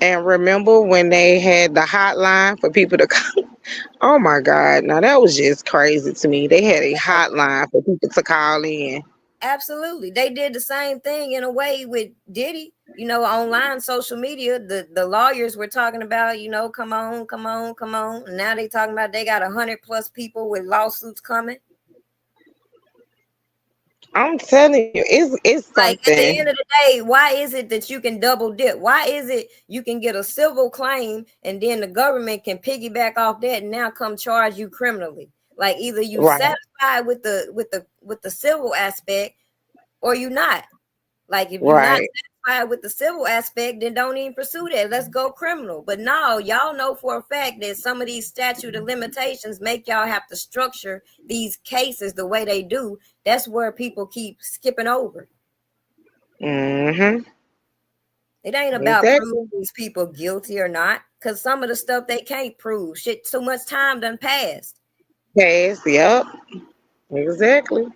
And remember when they had the hotline for people to come? Oh my God. Now that was just crazy to me. They had a hotline for people to call in. Absolutely. They did the same thing in a way with Diddy, you know, online social media. The lawyers were talking about, you know, come on. And now they talking about they got 100+ people with lawsuits coming. I'm telling you, it's something. Like at the end of the day, why is it that you can double dip? Why is it you can get a civil claim and then the government can piggyback off that and now come charge you criminally? Like either you satisfied with the civil aspect or you not. Like if you're not satisfied with the civil aspect, then don't even pursue that. Let's go criminal. But no, y'all know for a fact that some of these statute of limitations make y'all have to structure these cases the way they do. That's where people keep skipping over. Mm-hmm. It ain't about proving these people guilty or not, because some of the stuff they can't prove. Shit, too much time done passed. Yep. Exactly.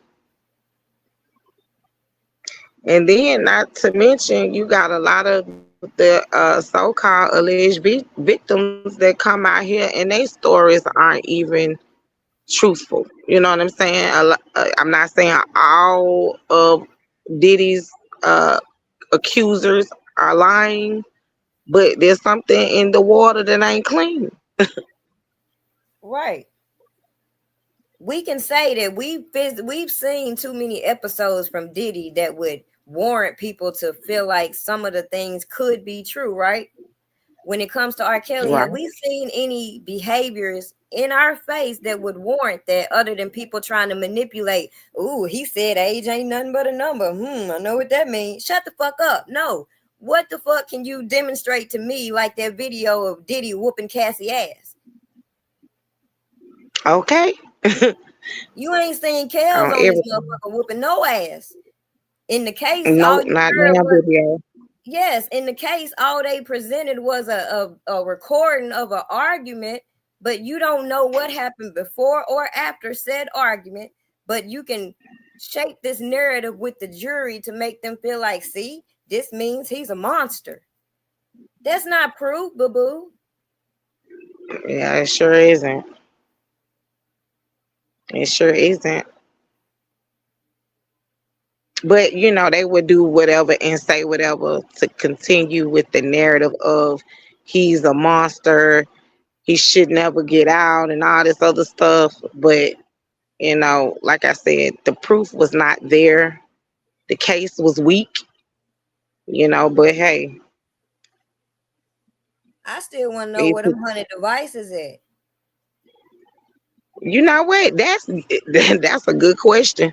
And then, not to mention, you got a lot of the so-called alleged victims that come out here and their stories aren't even truthful. You know what I'm saying? I'm not saying all of Diddy's accusers are lying, but there's something in the water that ain't clean. Right. We can say that we've seen too many episodes from Diddy that would warrant people to feel like some of the things could be true, right? When it comes to R. Kelly, have we seen any behaviors in our face that would warrant that other than people trying to manipulate? Ooh, he said age ain't nothing but a number. I know what that means. Shut the fuck up. No. What the fuck can you demonstrate to me like that video of Diddy whooping Cassie ass? Okay. You ain't seen Kels on this motherfucker whooping no ass. In the case, not damn video. Yes, in the case, all they presented was a recording of an argument, but you don't know what happened before or after said argument. But you can shape this narrative with the jury to make them feel like, see, this means he's a monster. That's not proof, boo-boo. Yeah, it sure isn't. It sure isn't. But, you know, they would do whatever and say whatever to continue with the narrative of he's a monster, he should never get out and all this other stuff. But, you know, like I said, the proof was not there. The case was weak, you know, but hey. I still want to know where them 100 devices at. You know what? That's a good question.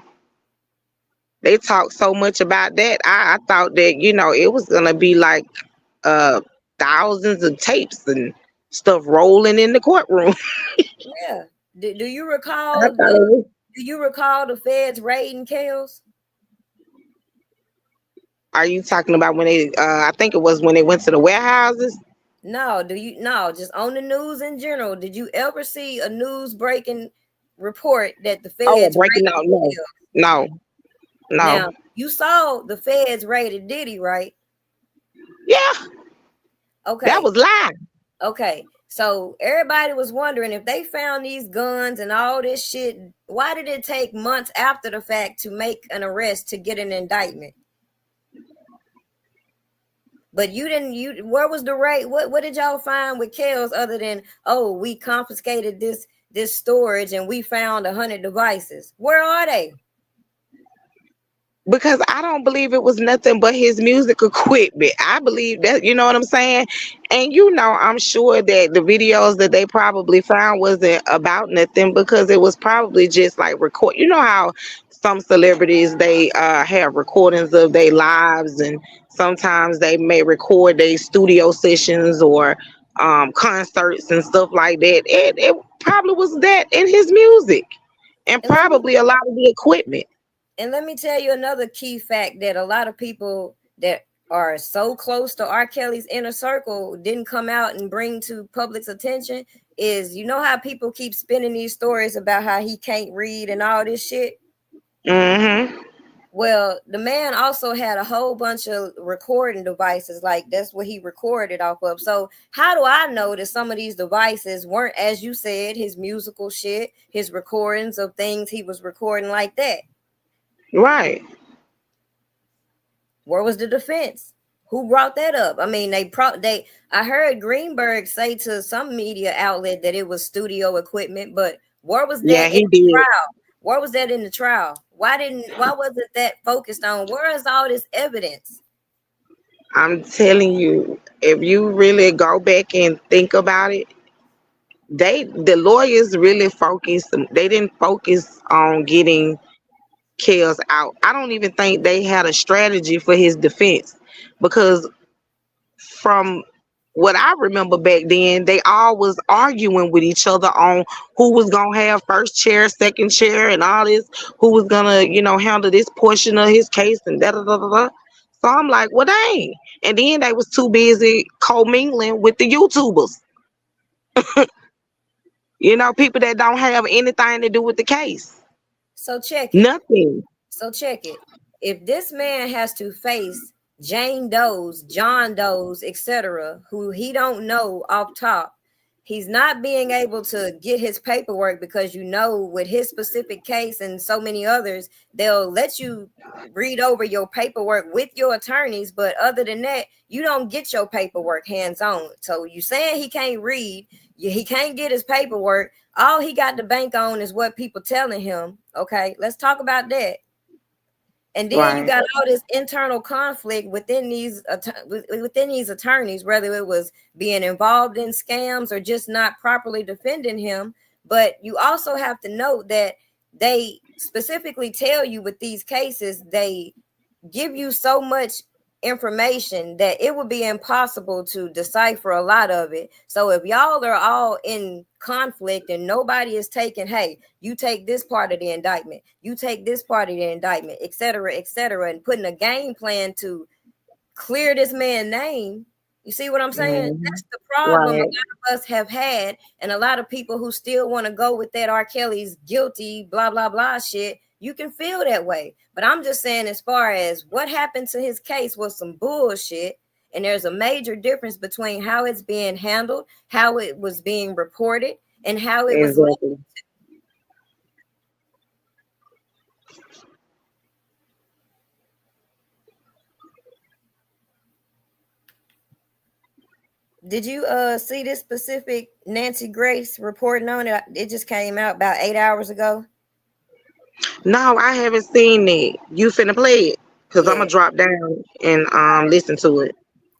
They talk so much about that. I thought that, you know, it was gonna be like thousands of tapes and stuff rolling in the courtroom. Yeah. Do you recall do you recall the feds raiding Kels? Are you talking about when they I think it was when they went to the warehouses? No, just on the news in general. Did you ever see a news breaking report that the feds breaking out? No. No. Now, you saw the feds raided Diddy, right? Yeah, that Okay. was live. Okay. So everybody was wondering if they found these guns and all this shit, why did it take months after the fact to make an arrest to get an indictment? But where was the raid? What did y'all find with Kels other than, oh, we confiscated this storage and we found 100 devices? Where are they? Because I don't believe it was nothing but his music equipment. I believe that, you know what I'm saying? And I'm sure that the videos that they probably found wasn't about nothing, because it was probably just like record. You know how some celebrities, they have recordings of their lives, and sometimes they may record their studio sessions or concerts and stuff like that. It probably was that in his music, and And let me probably a lot of the equipment. And let me tell you another key fact that a lot of people that are so close to R. Kelly's inner circle didn't come out and bring to public's attention is, you know how people keep spinning these stories about how he can't read and all this shit? Mm-hmm. Well, the man also had a whole bunch of recording devices, like that's what he recorded off of. So how do I know that some of these devices weren't, as you said, his musical shit, his recordings of things he was recording like that? Right. Where was the defense? Who brought that up? I mean, I heard Greenberg say to some media outlet that it was studio equipment, but where was Yeah, that in he the did. trial? Where was that in the trial? Why wasn't that focused on? Where is all this evidence? I'm telling you, if you really go back and think about it, the lawyers really focused. They didn't focus on getting Kels out. I don't even think they had a strategy for his defense, because from what I remember back then, they all was arguing with each other on who was gonna have first chair, second chair, and all this, who was gonna, handle this portion of his case, and da da da da. Da. So I'm like, well, dang. And then they was too busy commingling with the YouTubers, people that don't have anything to do with the case. So check it. Nothing. So check it. If this man has to face Jane Doe's, John Doe's, etc., who he don't know off top, he's not being able to get his paperwork because with his specific case and so many others, they'll let you read over your paperwork with your attorneys. But other than that, you don't get your paperwork hands on. So you saying he can't read, he can't get his paperwork. All he got to bank on is what people telling him. Okay, let's talk about that. And then you Right. got all this internal conflict within these attorneys, whether it was being involved in scams or just not properly defending him. But you also have to note that they specifically tell you with these cases, they give you so much information that it would be impossible to decipher a lot of it. So if y'all are all in conflict and nobody is taking, hey, you take this part of the indictment, you take this part of the indictment, et cetera, and putting a game plan to clear this man's name. You see what I'm saying? Mhm. That's the problem a Right. lot of us have had, and a lot of people who still want to go with that R. Kelly's guilty, blah, blah, blah shit. You can feel that way. But I'm just saying, as far as what happened to his case was some bullshit. And there's a major difference between how it's being handled, how it was being reported, and how it was. Exactly. Did you see this specific Nancy Grace reporting on it? It just came out about 8 hours ago. No, I haven't seen it. You finna play it? Because I'm Yeah. gonna drop down and listen to it.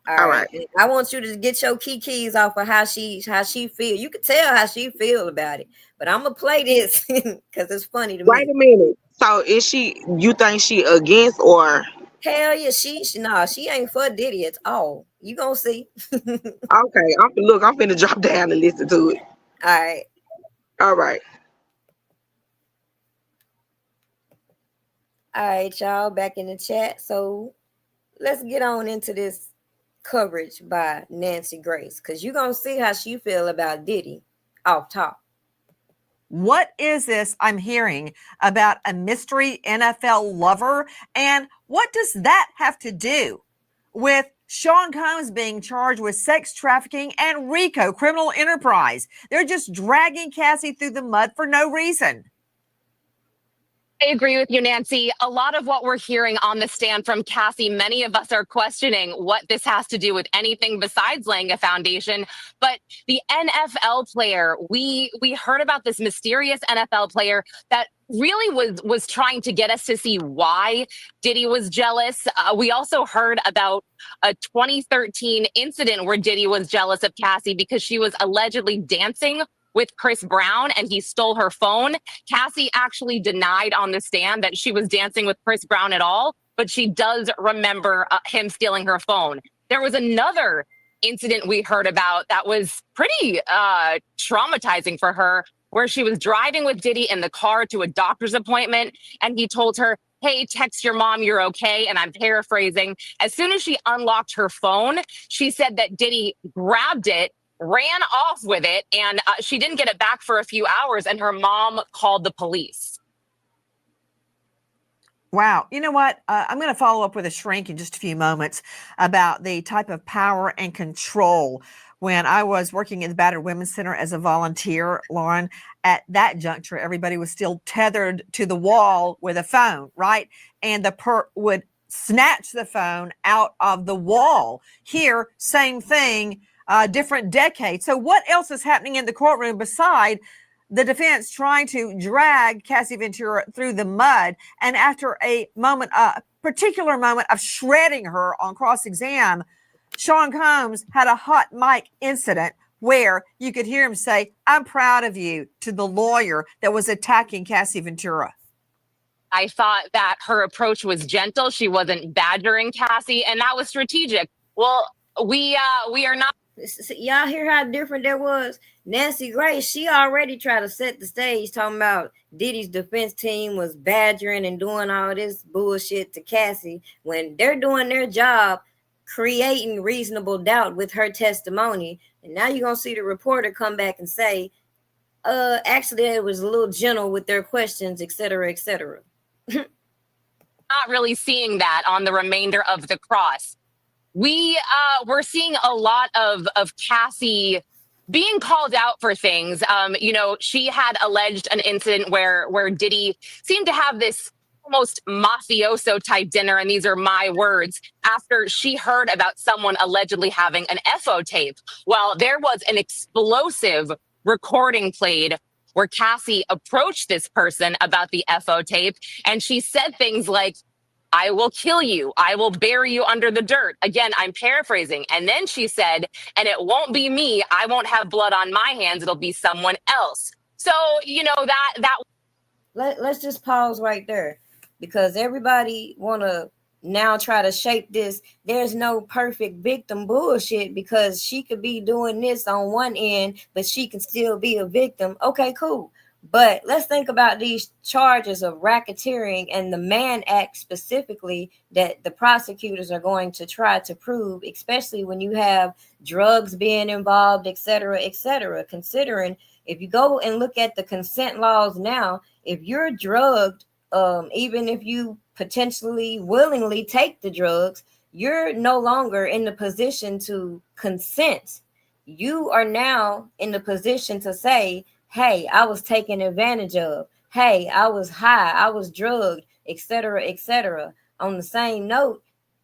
All All right. right. I want you to get your keys off of how she feel. You can tell how she feel about it. But I'm gonna play this because it's funny to Wait me. a minute. So you think she against or Hell yeah, she ain't for Diddy at all. You gonna see. okay? I'm finna drop down and listen to it. All right. All right. All right, y'all, back in the chat. So let's get on into this coverage by Nancy Grace, because you're gonna see how she feel about Diddy off top. What is this I'm hearing about a mystery NFL lover? And what does that have to do with Sean Combs being charged with sex trafficking and RICO, criminal enterprise? They're just dragging Cassie through the mud for no reason. I agree with you, Nancy. A lot of what we're hearing on the stand from Cassie, many of us are questioning what this has to do with anything besides laying a foundation. But the NFL player, we heard about this mysterious NFL player that really was trying to get us to see why Diddy was jealous. We also heard about a 2013 incident where Diddy was jealous of Cassie because she was allegedly dancing with Chris Brown and he stole her phone. Cassie actually denied on the stand that she was dancing with Chris Brown at all, but she does remember him stealing her phone. There was another incident we heard about that was pretty traumatizing for her, where she was driving with Diddy in the car to a doctor's appointment, and he told her, "Hey, text your mom you're okay." And I'm paraphrasing. As soon as she unlocked her phone, she said that Diddy grabbed it, ran off with it, and she didn't get it back for a few hours, and her mom called the police. Wow. You know what? I'm going to follow up with a shrink in just a few moments about the type of power and control. When I was working at the Battered Women's Center as a volunteer, Lauren, at that juncture, everybody was still tethered to the wall with a phone, right? And the perp would snatch the phone out of the wall. Here, same thing, different decade. So what else is happening in the courtroom beside the defense trying to drag Cassie Ventura through the mud? And after a moment, a particular moment of shredding her on cross-exam, Sean Combs had a hot mic incident where you could hear him say, "I'm proud of you," to the lawyer that was attacking Cassie Ventura. I thought that her approach was gentle. She wasn't badgering Cassie, and that was strategic. Well, we are not. Y'all hear how different that was? Nancy Grace, she already tried to set the stage talking about Diddy's defense team was badgering and doing all this bullshit to Cassie when they're doing their job, creating reasonable doubt with her testimony. And now you're going to see the reporter come back and say, actually, it was a little gentle with their questions, et cetera, et cetera. Not really seeing that on the remainder of the cross. We're seeing a lot of Cassie being called out for things. She had alleged an incident where Diddy seemed to have this almost mafioso type dinner, and these are my words, after she heard about someone allegedly having an FO tape. Well, there was an explosive recording played where Cassie approached this person about the FO tape, and she said things like, "I will kill you. I will bury you under the dirt." Again, I'm paraphrasing. And then she said, "And it won't be me. I won't have blood on my hands. It'll be someone else." So, that. Let's just pause right there, because everybody want to now try to shape this. There's no perfect victim bullshit, because she could be doing this on one end, but she can still be a victim. Okay, cool. But let's think about these charges of racketeering and the Mann Act specifically that the prosecutors are going to try to prove, especially when you have drugs being involved, et cetera, considering if you go and look at the consent laws now, if you're drugged, even if you potentially willingly take the drugs, you're no longer in the position to consent. You are now in the position to say, "Hey, I was taken advantage of. Hey, I was high. I was drugged," et cetera, et cetera. On the same note,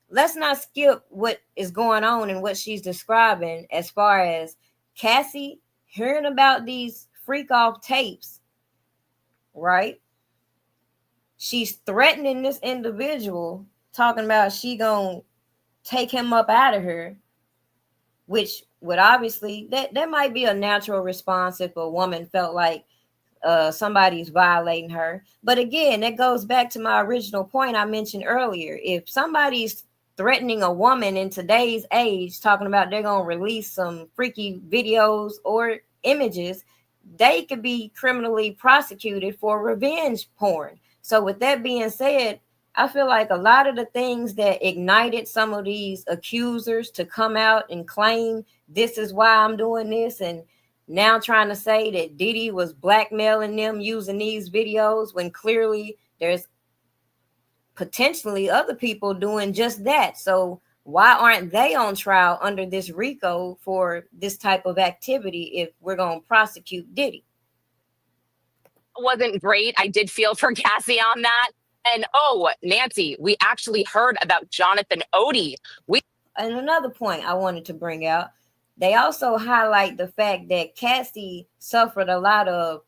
let's not skip what is going on and what she's describing as far as Cassie hearing about these freak off tapes, right? She's threatening this individual, talking about she gonna take him up out of her, which would obviously, that might be a natural response if a woman felt like somebody's violating her. But again, that goes back to my original point I mentioned earlier. If somebody's threatening a woman in today's age, talking about they're going to release some freaky videos or images, they could be criminally prosecuted for revenge porn. So with that being said, I feel like a lot of the things that ignited some of these accusers to come out and claim this is why I'm doing this, and now trying to say that Diddy was blackmailing them using these videos when clearly there's potentially other people doing just that. So why aren't they on trial under this RICO for this type of activity if we're going to prosecute Diddy? Wasn't great. I did feel for Cassie on that. And oh, Nancy, we actually heard about Jonathan Odie. And another point I wanted to bring out, they also highlight the fact that Cassie suffered a lot of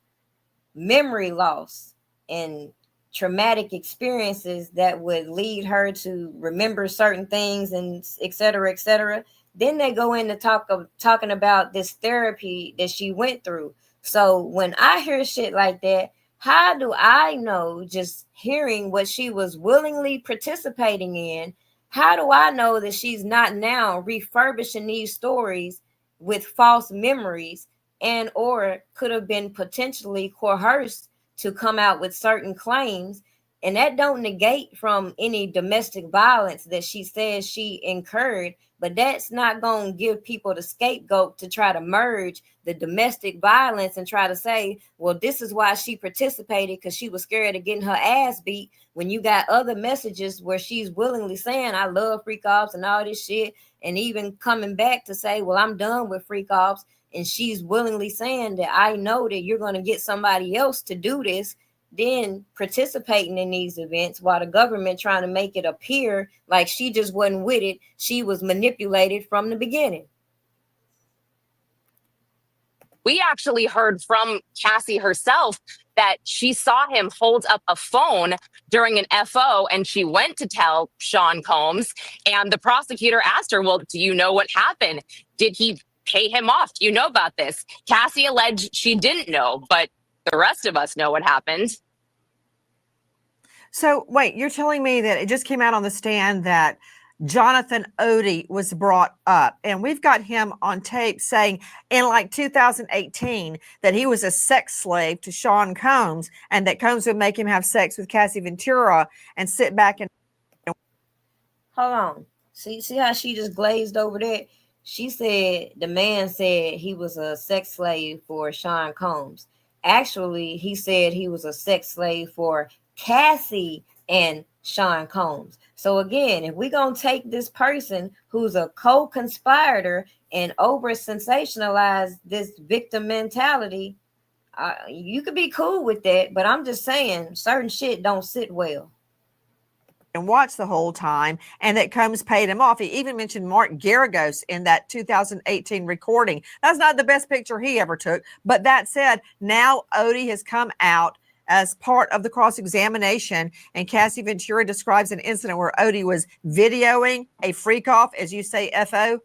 memory loss and traumatic experiences that would lead her to remember certain things and et cetera, et cetera. Then they go into talking about this therapy that she went through. So when I hear shit like that, how do I know, just hearing what she was willingly participating in, how do I know that she's not now refurbishing these stories with false memories and or could have been potentially coerced to come out with certain claims? And that don't negate from any domestic violence that she says she incurred, but that's not going to give people the scapegoat to try to merge the domestic violence and try to say, well, this is why she participated because she was scared of getting her ass beat, when you got other messages where she's willingly saying, I love freak offs and all this shit, and even coming back to say, well, I'm done with freak offs. And she's willingly saying that I know that you're going to get somebody else to do this, then participating in these events while the government trying to make it appear like she just wasn't with it. She was manipulated from the beginning. We actually heard from Cassie herself that she saw him hold up a phone during an FO and she went to tell Sean Combs, and the prosecutor asked her, well, do you know what happened? Did he pay him off? Do you know about this? Cassie alleged she didn't know, but the rest of us know what happened. So wait, you're telling me that it just came out on the stand that Jonathan Odie was brought up, and we've got him on tape saying in like 2018 that he was a sex slave to Sean Combs, and that Combs would make him have sex with Cassie Ventura and sit back and hold on. See how she just glazed over that? She said the man said he was a sex slave for Sean Combs. Actually, he said he was a sex slave for Cassie and Sean Combs. So again, if we're going to take this person who's a co-conspirator and over sensationalize this victim mentality, you could be cool with that, but I'm just saying certain shit don't sit well. And watched the whole time, and that Combs paid him off. He even mentioned Mark Garagos in that 2018 recording. That's not the best picture he ever took, but that said, now Odie has come out as part of the cross-examination, and Cassie Ventura describes an incident where Odie was videoing a freak off, as you say, FO.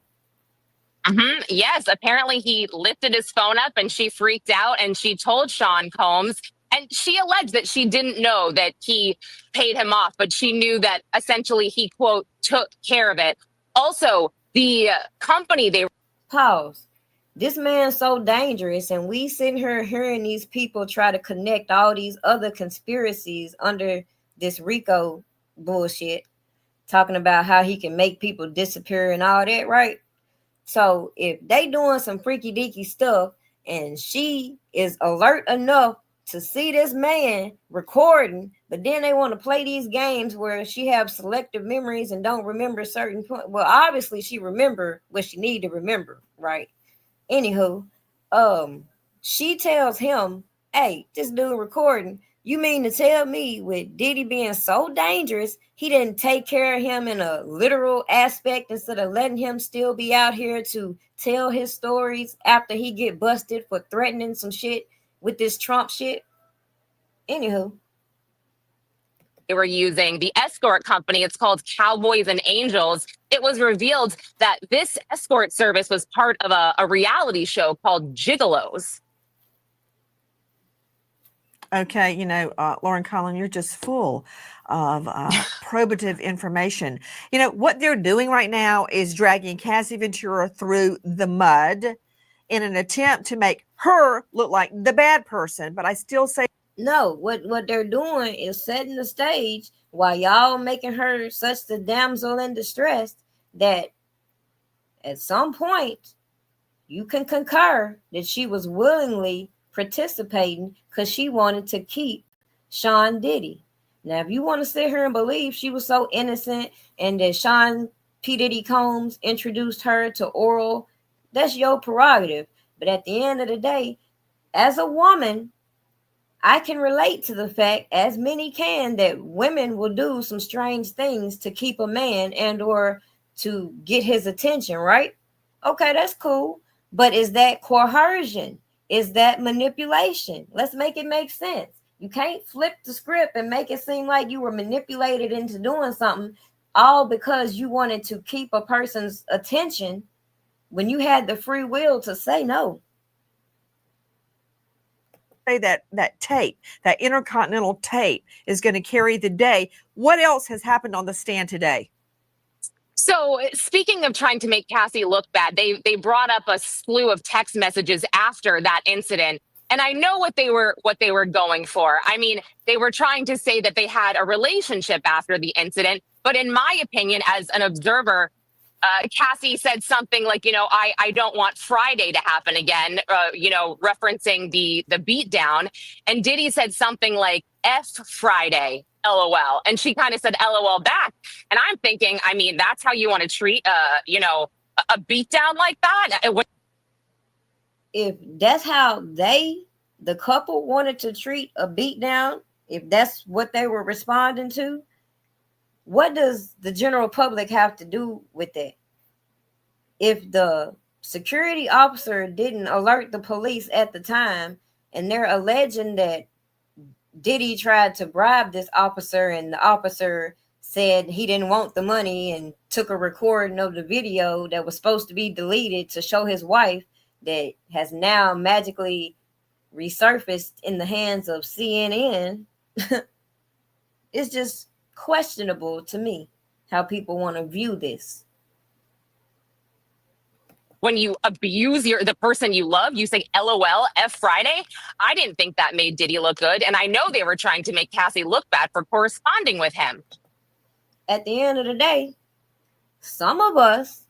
Yes, apparently he lifted his phone up and she freaked out and she told Sean Combs, and she alleged that she didn't know that he paid him off, but she knew that essentially he, quote, took care of it. Also, the company they... Pause. This man's so dangerous, and we sitting here hearing these people try to connect all these other conspiracies under this RICO bullshit, talking about how he can make people disappear and all that, right? So if they doing some freaky deaky stuff and she is alert enough to see this man recording, but then they want to play these games where she have selective memories and don't remember certain points. Well, obviously she remember what she need to remember, right? Anywho, she tells him, hey, this dude recording, you mean to tell me with Diddy being so dangerous, he didn't take care of him in a literal aspect instead of letting him still be out here to tell his stories after he get busted for threatening some shit with this Trump shit? Anywho. They were using the escort company. It's called Cowboys and Angels. It was revealed that this escort service was part of a reality show called Gigolos. Okay, Lauren Collin, you're just full of probative information. What they're doing right now is dragging Cassie Ventura through the mud in an attempt to make her look like the bad person. But I still say, no, what they're doing is setting the stage while y'all making her such the damsel in distress that at some point you can concur that she was willingly participating because she wanted to keep Sean Diddy. Now, if you want to sit here and believe she was so innocent and that Sean P. Diddy Combs introduced her to oral, that's your prerogative. But at the end of the day, as a woman, I can relate to the fact, as many can, that women will do some strange things to keep a man and or to get his attention, right? Okay, that's cool. But is that coercion? Is that manipulation? Let's make it make sense. You can't flip the script and make it seem like you were manipulated into doing something all because you wanted to keep a person's attention when you had the free will to say no. Say that tape, that intercontinental tape, is going to carry the day. What else has happened on the stand today? So speaking of trying to make Cassie look bad, they brought up a slew of text messages after that incident. And I know what they were going for. I mean, they were trying to say that they had a relationship after the incident. But in my opinion, as an observer, Cassie said something like, I don't want Friday to happen again, referencing the beatdown. And Diddy said something like, F Friday, LOL. And she kind of said LOL back. And I'm thinking, I mean, that's how you want to treat, a beatdown like that? If that's how the couple wanted to treat a beatdown, if that's what they were responding to, what does the general public have to do with that? If the security officer didn't alert the police at the time, and they're alleging that Diddy tried to bribe this officer and the officer said he didn't want the money and took a recording of the video that was supposed to be deleted to show his wife, that has now magically resurfaced in the hands of CNN, it's just questionable to me how people want to view this. When you abuse the person you love, you say LOL, F Friday. I didn't think that made Diddy look good. And I know they were trying to make Cassie look bad for corresponding with him. At the end of the day, some of us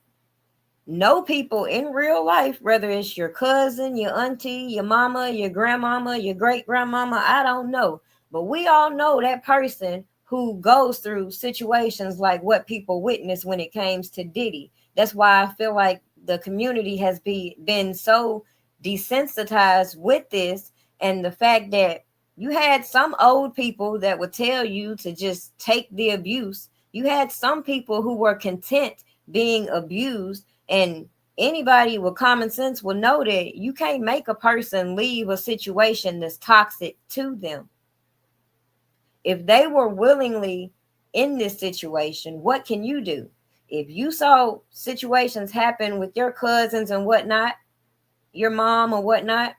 know people in real life, whether it's your cousin, your auntie, your mama, your grandmama, your great grandmama, I don't know. But we all know that person who goes through situations like what people witness when it comes to Diddy. That's why I feel like the community has been so desensitized with this, and the fact that you had some old people that would tell you to just take the abuse. You had some people who were content being abused, and anybody with common sense will know that you can't make a person leave a situation that's toxic to them. If they were willingly in this situation, what can you do? If you saw situations happen with your cousins and whatnot, your mom or whatnot,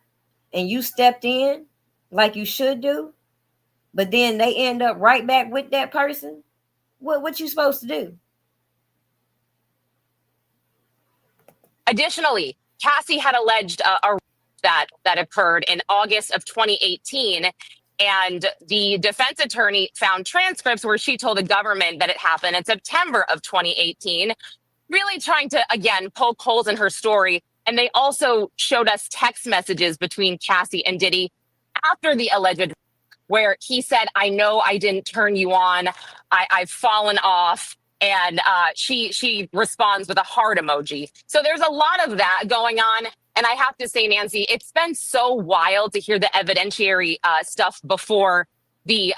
and you stepped in like you should do, but then they end up right back with that person, what you supposed to do? Additionally, Cassie had alleged that occurred in August of 2018. And the defense attorney found transcripts where she told the government that it happened in September of 2018, really trying to, again, poke holes in her story. And they also showed us text messages between Cassie and Diddy after the alleged, where he said, I know I didn't turn you on. I've fallen off. And she responds with a heart emoji. So there's a lot of that going on. And I have to say, Nancy, it's been so wild to hear the evidentiary stuff before the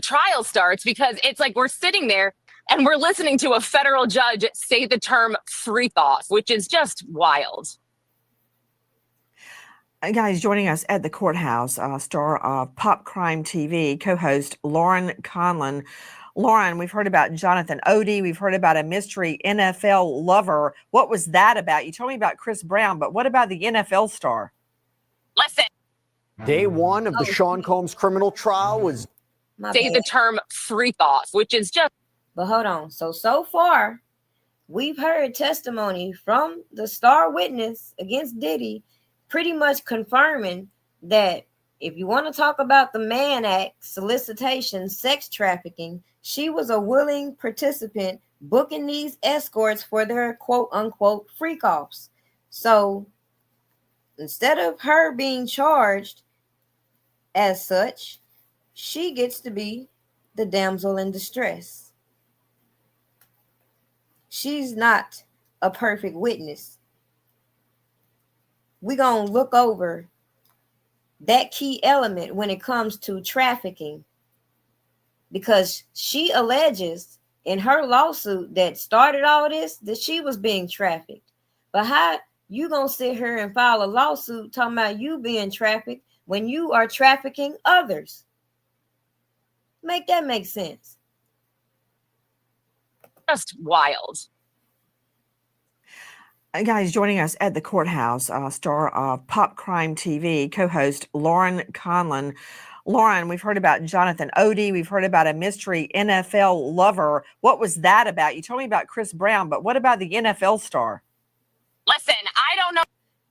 trial starts, because it's like we're sitting there and we're listening to a federal judge say the term freak off, which is just wild. Guys, joining us at the courthouse, star of Pop Crime TV, co-host Lauren Conlon. Lauren, we've heard about Jonathan Odie. We've heard about a mystery NFL lover. What was that about? You told me about Chris Brown, but what about the NFL star? Listen. Day one of the Sean Combs criminal trial was say the term freak off, which is just. But hold on. So far, we've heard testimony from the star witness against Diddy, pretty much confirming that if you want to talk about the Mann Act, solicitation, sex trafficking, she was a willing participant booking these escorts for their quote unquote freak offs. So instead of her being charged as such, she gets to be the damsel in distress. She's not a perfect witness. We're going to look over that key element when it comes to trafficking, because she alleges in her lawsuit that started all this that she was being trafficked. But how you gonna sit here and file a lawsuit talking about you being trafficked when you are trafficking others? Make that make sense. Just wild. Guys, joining us at the courthouse, star of Pop Crime TV, co-host Lauren Conlon. Lauren, we've heard about Jonathan Odie. We've heard about a mystery NFL lover. What was that about? You told me about Chris Brown, but what about the NFL star? Listen, I don't know.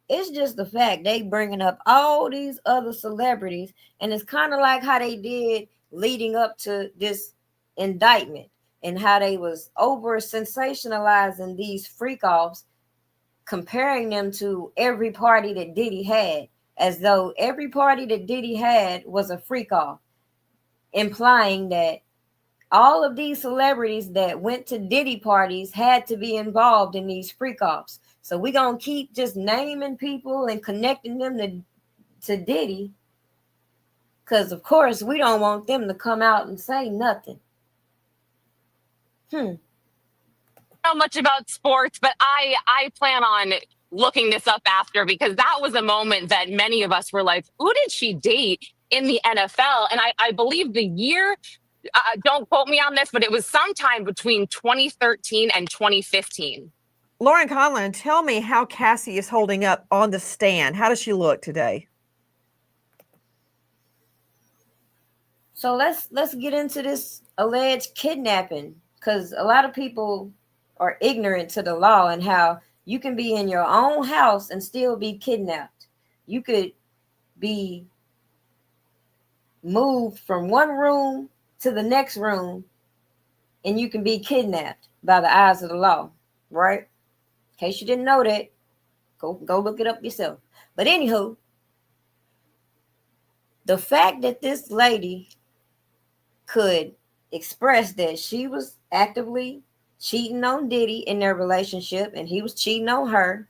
It's just the fact they bringing up all these other celebrities, and it's kind of like how they did leading up to this indictment and how they was over sensationalizing these freak offs, comparing them to every party that Diddy had, as though every party that Diddy had was a freak off, implying that all of these celebrities that went to Diddy parties had to be involved in these freak offs. So we're going to keep just naming people and connecting them to Diddy, because, of course, we don't want them to come out and say nothing. Know much about sports, but I plan on looking this up after, because that was a moment that many of us were like, who did she date in the NFL? And I believe the year, don't quote me on this, but it was sometime between 2013 and 2015. Lauren Conlon, tell me how Cassie is holding up on the stand. How does she look today? So let's get into this alleged kidnapping, because a lot of people are ignorant to the law and how you can be in your own house and still be kidnapped. You could be moved from one room to the next room and you can be kidnapped by the eyes of the law, right? In case you didn't know that, go look it up yourself. But anywho, the fact that this lady could express that she was actively cheating on Diddy in their relationship and he was cheating on her,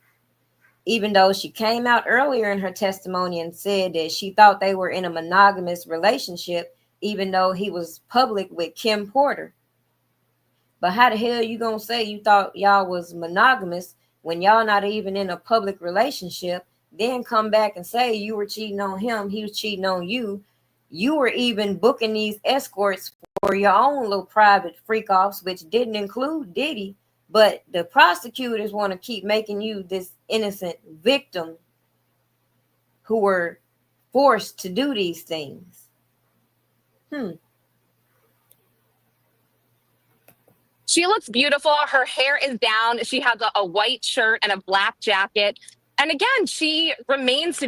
even though she came out earlier in her testimony and said that she thought they were in a monogamous relationship, even though he was public with Kim Porter. But how the hell you gonna say you thought y'all was monogamous when y'all not even in a public relationship, then come back and say you were cheating on him, he was cheating on you? You were even booking these escorts for your own little private freak offs, which didn't include Diddy, but the prosecutors want to keep making you this innocent victim who were forced to do these things. She looks beautiful. Her hair is down. She has a white shirt and a black jacket. And again, she remains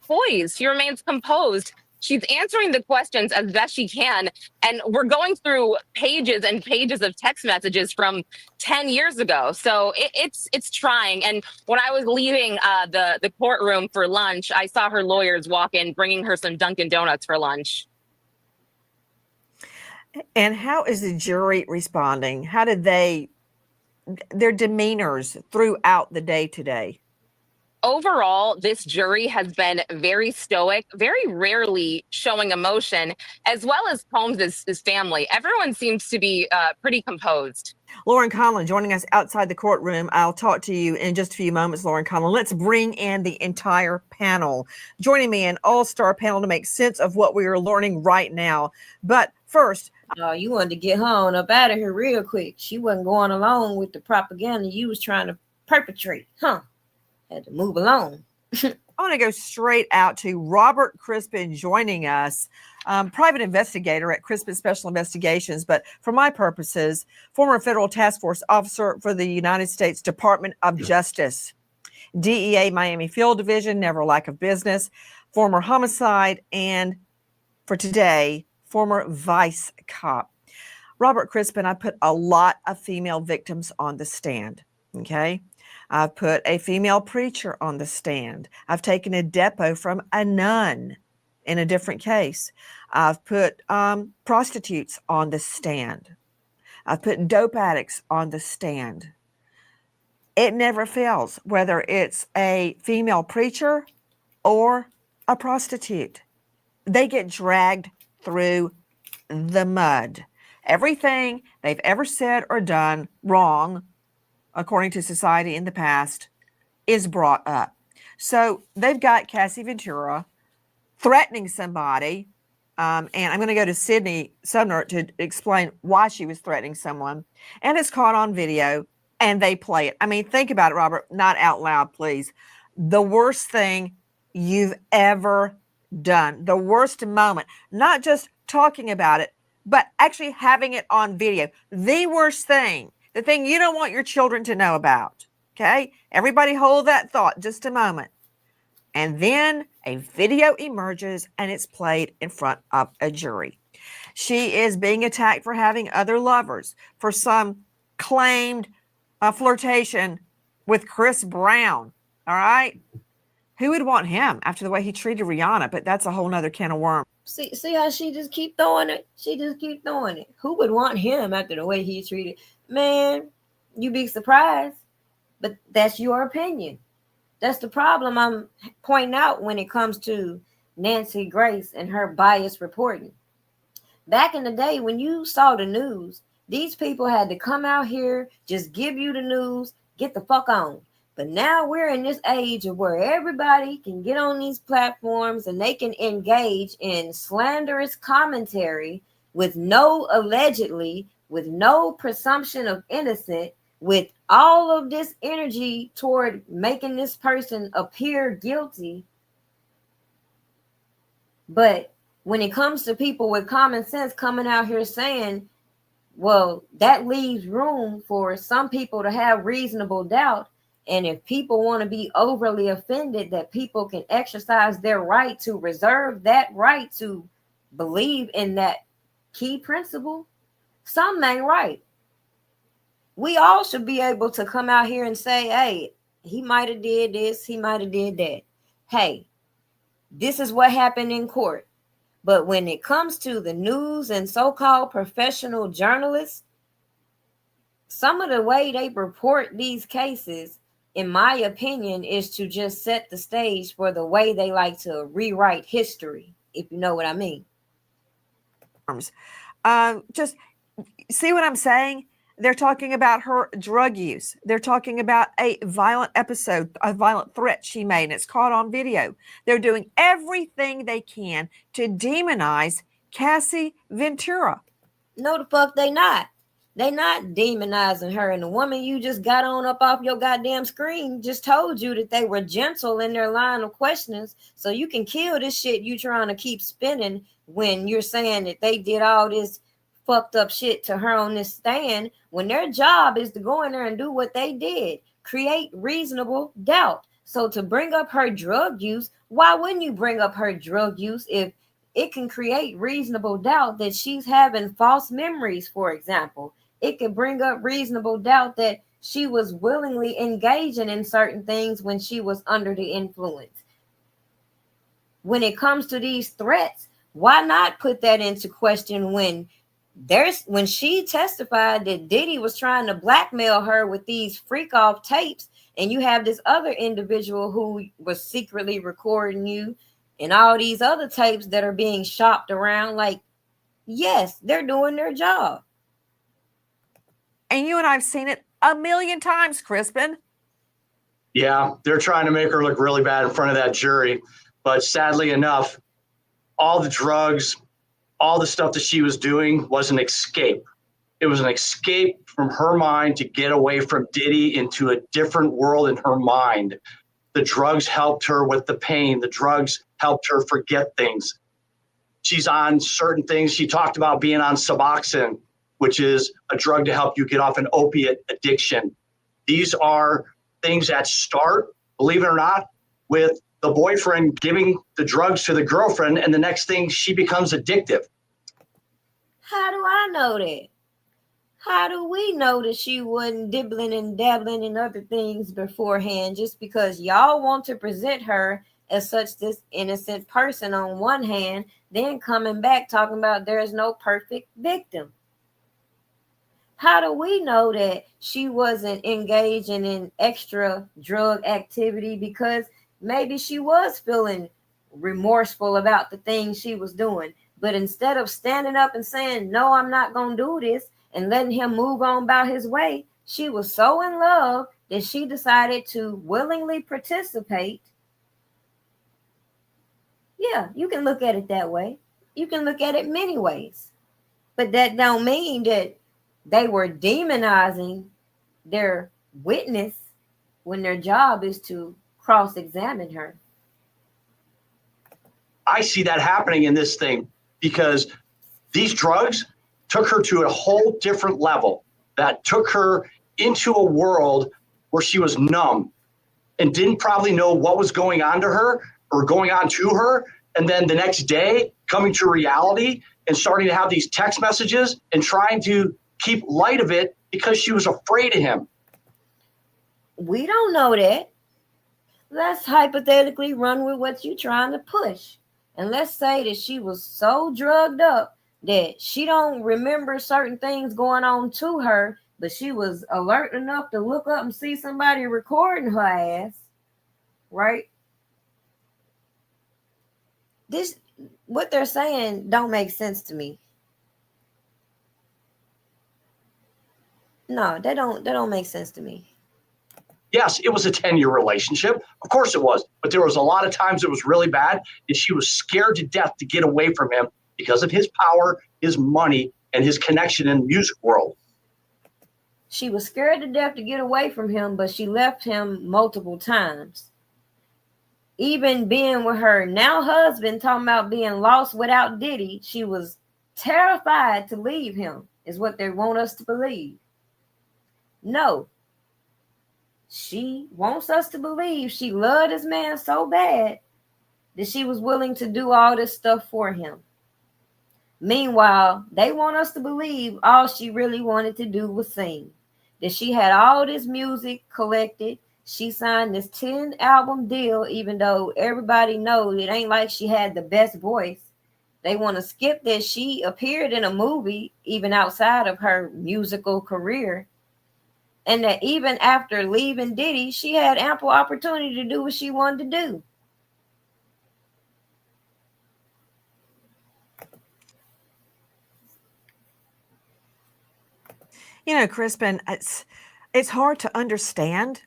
poised. She remains composed. She's answering the questions as best she can. And we're going through pages and pages of text messages from 10 years ago. So it's trying. And when I was leaving the courtroom for lunch, I saw her lawyers walk in, bringing her some Dunkin' Donuts for lunch. And how is the jury responding? How did their demeanors throughout the day today? Overall, this jury has been very stoic, very rarely showing emotion, as well as Combs' family. Everyone seems to be pretty composed. Lauren Conlon joining us outside the courtroom. I'll talk to you in just a few moments, Lauren Conlon. Let's bring in the entire panel. Joining me, an all-star panel to make sense of what we are learning right now. But first, you wanted to get her on up out of here real quick. She wasn't going along with the propaganda you was trying to perpetrate, huh? Had to move along. I want to go straight out to Robert Crispin joining us, private investigator at Crispin Special Investigations, but for my purposes, former federal task force officer for the United States Department of Justice, DEA Miami Field Division, never lack of business, former homicide, and for today, former vice cop. Robert Crispin, I put a lot of female victims on the stand, okay? I've put a female preacher on the stand. I've taken a depo from a nun in a different case. I've put prostitutes on the stand. I've put dope addicts on the stand. It never fails, whether it's a female preacher or a prostitute. They get dragged through the mud. Everything they've ever said or done wrong, according to society in the past, is brought up. So they've got Cassie Ventura threatening somebody, and I'm going to go to Sydney Sumner to explain why she was threatening someone, and it's caught on video, and they play it. I mean, think about it, Robert, not out loud, please. The worst thing you've ever done, the worst moment, not just talking about it, but actually having it on video. The worst thing, the thing you don't want your children to know about. Okay? Everybody hold that thought just a moment. And then a video emerges and it's played in front of a jury. She is being attacked for having other lovers, for some claimed flirtation with Chris Brown. All right? Who would want him after the way he treated Rihanna? But that's a whole nother can of worms. See how she just keep throwing it? She just keep throwing it. Who would want him after the way he treated? Man, you'd be surprised. But that's your opinion. That's the problem I'm pointing out when it comes to Nancy Grace and her biased reporting. Back in the day when you saw the news, these people had to come out here, just give you the news, get the fuck on. But now we're in this age of where everybody can get on these platforms and they can engage in slanderous commentary with no allegedly, with no presumption of innocence, with all of this energy toward making this person appear guilty. But when it comes to people with common sense coming out here saying, well, that leaves room for some people to have reasonable doubt. And if people want to be overly offended, that people can exercise their right to reserve that right to believe in that key principle, something ain't right. We all should be able to come out here and say, hey, he might have did this, he might have did that. Hey, this is what happened in court. But when it comes to the news and so-called professional journalists, some of the way they report these cases, in my opinion, is to just set the stage for the way they like to rewrite history, if you know what I mean. Just see what I'm saying? They're talking about her drug use. They're talking about a violent episode, a violent threat she made, and it's caught on video. They're doing everything they can to demonize Cassie Ventura. No, the fuck they not. They not demonizing her. And the woman you just got on up off your goddamn screen just told you that they were gentle in their line of questions. So you can kill this shit you trying to keep spinning when you're saying that they did all this fucked up shit to her on this stand, when their job is to go in there and do what they did, create reasonable doubt. So to bring up her drug use, why wouldn't you bring up her drug use if it can create reasonable doubt that she's having false memories, for example? It could bring up reasonable doubt that she was willingly engaging in certain things when she was under the influence. When it comes to these threats, why not put that into question when she testified that Diddy was trying to blackmail her with these freak off tapes, and you have this other individual who was secretly recording you and all these other tapes that are being shopped around? Like, yes, they're doing their job. And you and I've seen it a million times, Crispin. Yeah, they're trying to make her look really bad in front of that jury. But sadly enough, all the drugs, all the stuff that she was doing was an escape. It was an escape from her mind to get away from Diddy into a different world in her mind. The drugs helped her with the pain. The drugs helped her forget things. She's on certain things. She talked about being on Suboxone, which is a drug to help you get off an opiate addiction. These are things that start, believe it or not, with the boyfriend giving the drugs to the girlfriend, and the next thing she becomes addictive. How do I know that? How do we know that she wasn't dibbling and dabbling in other things beforehand just because y'all want to present her as such this innocent person on one hand, then coming back talking about there's no perfect victim? How do we know that she wasn't engaging in extra drug activity because maybe she was feeling remorseful about the things she was doing? But instead of standing up and saying, no, I'm not going to do this, and letting him move on about his way, she was so in love that she decided to willingly participate. Yeah, you can look at it that way. You can look at it many ways. But that don't mean that they were demonizing their witness when their job is to cross-examine her. I see that happening in this thing because these drugs took her to a whole different level, that took her into a world where she was numb and didn't probably know what was going on to her or going on to her. And then the next day coming to reality and starting to have these text messages and trying to keep light of it because she was afraid of him. We don't know that. Let's hypothetically run with what you're trying to push. And let's say that she was so drugged up that she don't remember certain things going on to her, but she was alert enough to look up and see somebody recording her ass, right? This, what they're saying don't make sense to me. No, they don't make sense to me. Yes, it was a 10-year relationship. Of course it was. But there was a lot of times it was really bad, and she was scared to death to get away from him because of his power, his money, and his connection in the music world. She was scared to death to get away from him, but she left him multiple times. Even being with her now husband, talking about being lost without Diddy, she was terrified to leave him, is what they want us to believe. No. She wants us to believe she loved this man so bad that she was willing to do all this stuff for him. Meanwhile, they want us to believe all she really wanted to do was sing. That she had all this music collected. She signed this 10-album deal, even though everybody knows it ain't like she had the best voice. They want to skip that she appeared in a movie even outside of her musical career. And that even after leaving Diddy, she had ample opportunity to do what she wanted to do. You know, Crispin, it's hard to understand.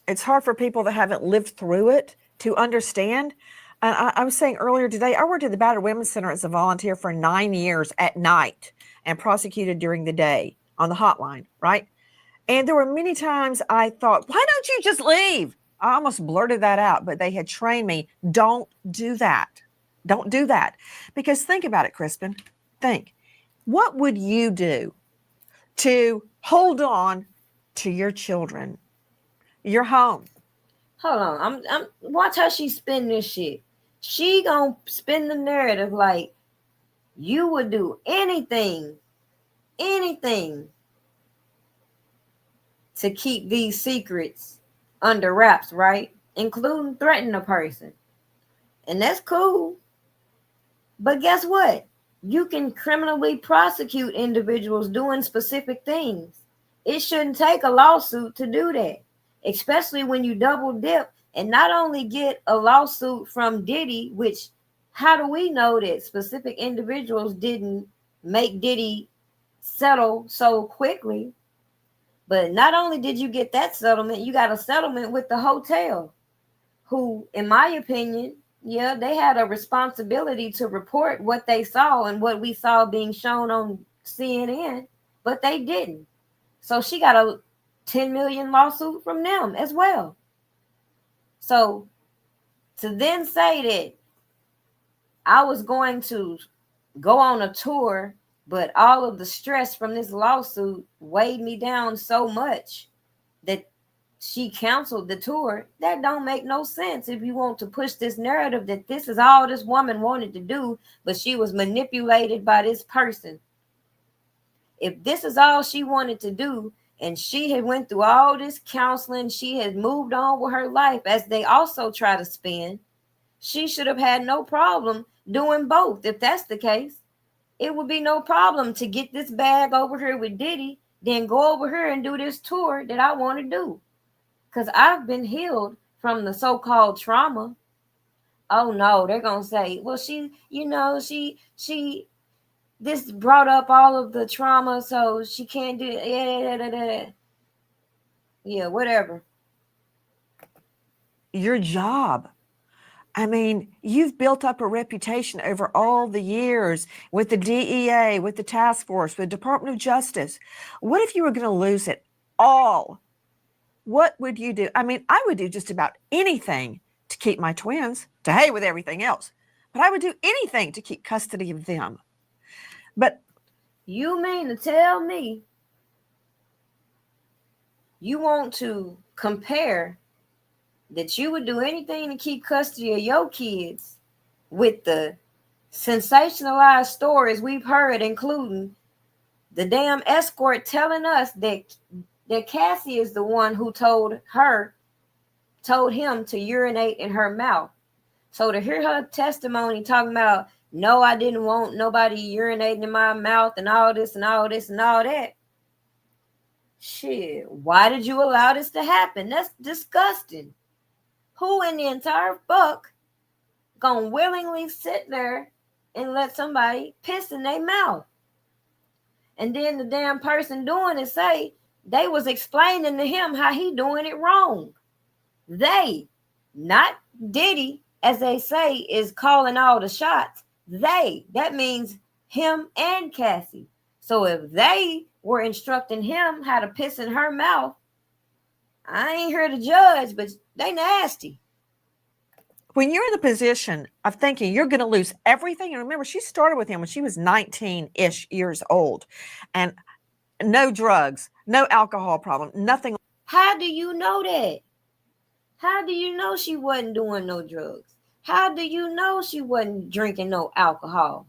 It's hard for people that haven't lived through it to understand. And I was saying earlier today, I worked at the Battered Women's Center as a volunteer for 9 years at night and prosecuted during the day on the hotline, right? And there were many times I thought, why don't you just leave? I almost blurted that out, but they had trained me, don't do that. Don't do that. Because think about it, Crispin. Think, what would you do to hold on to your children, your home? Hold on. I'm watch how she spin this shit. She gonna spin the narrative like you would do anything to keep these secrets under wraps, right? Including threatening a person. And that's cool. But guess what? You can criminally prosecute individuals doing specific things. It shouldn't take a lawsuit to do that, especially when you double dip and not only get a lawsuit from Diddy, which how do we know that specific individuals didn't make Diddy settle so quickly? But not only did you get that settlement, you got a settlement with the hotel, who, in my opinion, yeah, they had a responsibility to report what they saw and what we saw being shown on CNN, but they didn't. So she got a 10 million lawsuit from them as well. So to then say that I was going to go on a tour, but all of the stress from this lawsuit weighed me down so much that she canceled the tour, that don't make no sense if you want to push this narrative that this is all this woman wanted to do, but she was manipulated by this person. If this is all she wanted to do, and she had went through all this counseling, she had moved on with her life, as they also try to spin, she should have had no problem doing both. If that's the case, it would be no problem to get this bag over here with Diddy, then go over here and do this tour that I want to do. Because I've been healed from the so-called trauma. Oh no, they're gonna say, well, she this brought up all of the trauma, so she can't do it. Yeah, whatever. Your job. I mean, you've built up a reputation over all the years with the DEA, with the task force, with the Department of Justice. What if you were going to lose it all? What would you do? I mean, I would do just about anything to keep my twins, to hell with everything else. But I would do anything to keep custody of them. But you mean to tell me you want to compare that you would do anything to keep custody of your kids with the sensationalized stories we've heard, including the damn escort telling us that Cassie is the one who told him to urinate in her mouth. So to hear her testimony talking about, no, I didn't want nobody urinating in my mouth and all this and all this and all that. Shit, why did you allow this to happen? That's disgusting. Who in the entire fuck gonna willingly sit there and let somebody piss in their mouth? And then the damn person doing it say they was explaining to him how he doing it wrong. They, not Diddy, as they say, is calling all the shots. They, that means him and Cassie. So if they were instructing him how to piss in her mouth, I ain't here to judge, but they nasty. When you're in the position of thinking you're going to lose everything, and remember, she started with him when she was 19-ish years old, and no drugs, no alcohol problem, nothing. How do you know that? How do you know she wasn't doing no drugs? How do you know she wasn't drinking no alcohol?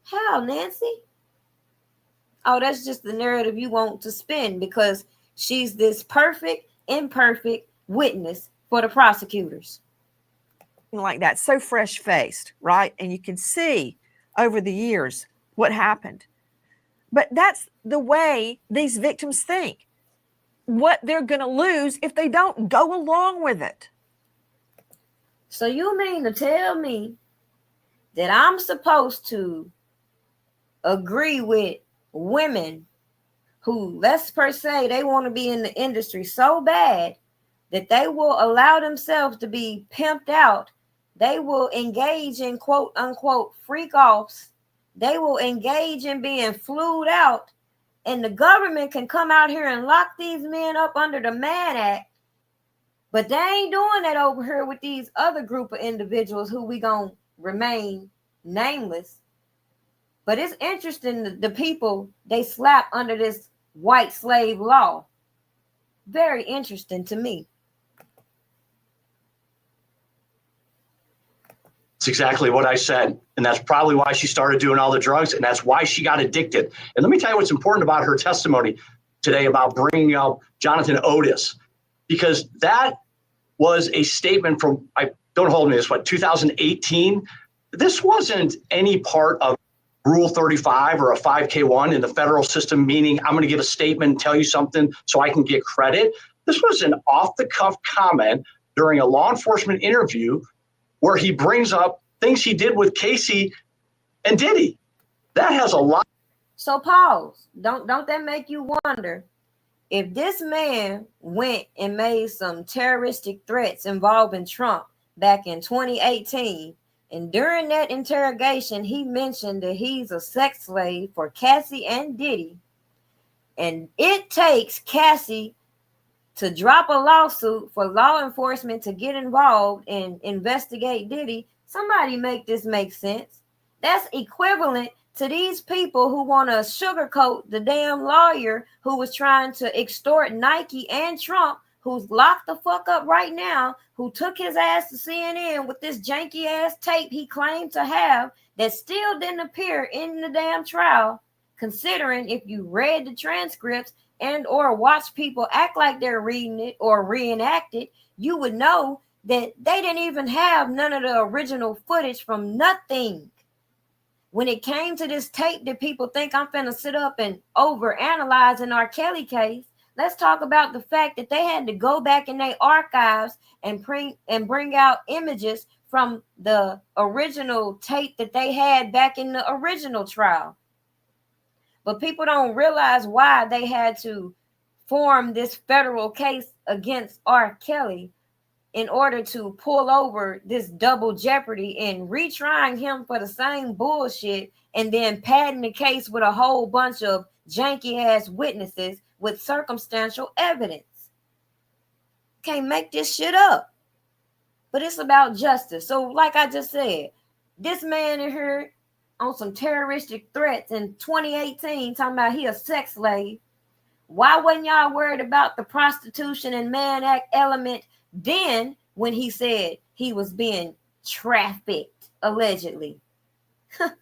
How, Nancy? Oh, that's just the narrative you want to spin because she's this perfect, imperfect witness for the prosecutors. Like that, so fresh-faced, right? And you can see over the years what happened. But that's the way these victims think. What they're going to lose if they don't go along with it. So you mean to tell me that I'm supposed to agree with women who, let's per se, they want to be in the industry so bad that they will allow themselves to be pimped out. They will engage in quote unquote freak offs. They will engage in being flued out. And the government can come out here and lock these men up under the Mann Act. But they ain't doing that over here with these other group of individuals who we gonna remain nameless. But it's interesting, the people they slap under this white slave law. Very interesting to me. It's exactly what I said. And that's probably why she started doing all the drugs. And that's why she got addicted. And let me tell you what's important about her testimony today about bringing up Jonathan Otis, because that was a statement from, don't hold me to this, 2018. This wasn't any part of Rule 35 or a 5K1 in the federal system, meaning I'm going to give a statement and tell you something so I can get credit. This was an off-the-cuff comment during a law enforcement interview where he brings up things he did with Casey and Diddy. That has a lot. So pause. Don't that make you wonder if this man went and made some terroristic threats involving Trump back in 2018, and during that interrogation, he mentioned that he's a sex slave for Cassie and Diddy, and it takes Cassie to drop a lawsuit for law enforcement to get involved and investigate Diddy. Somebody make this make sense. That's equivalent to these people who want to sugarcoat the damn lawyer who was trying to extort Nike and Trump, who's locked the fuck up right now, who took his ass to CNN with this janky ass tape he claimed to have that still didn't appear in the damn trial considering if you read the transcripts and or watch people act like they're reading it or reenact it, you would know that they didn't even have none of the original footage from nothing. When it came to this tape that people think I'm finna sit up and overanalyze an R. Kelly case, let's talk about the fact that they had to go back in their archives and bring out images from the original tape that they had back in the original trial. But people don't realize why they had to form this federal case against R. Kelly in order to pull over this double jeopardy and retrying him for the same bullshit and then padding the case with a whole bunch of janky ass witnesses with circumstantial evidence. Can't make this shit up. But it's about justice. So like I just said, this man in here on some terroristic threats in 2018 talking about he a sex slave. Why wasn't y'all worried about the prostitution and man act element then when he said he was being trafficked, allegedly? A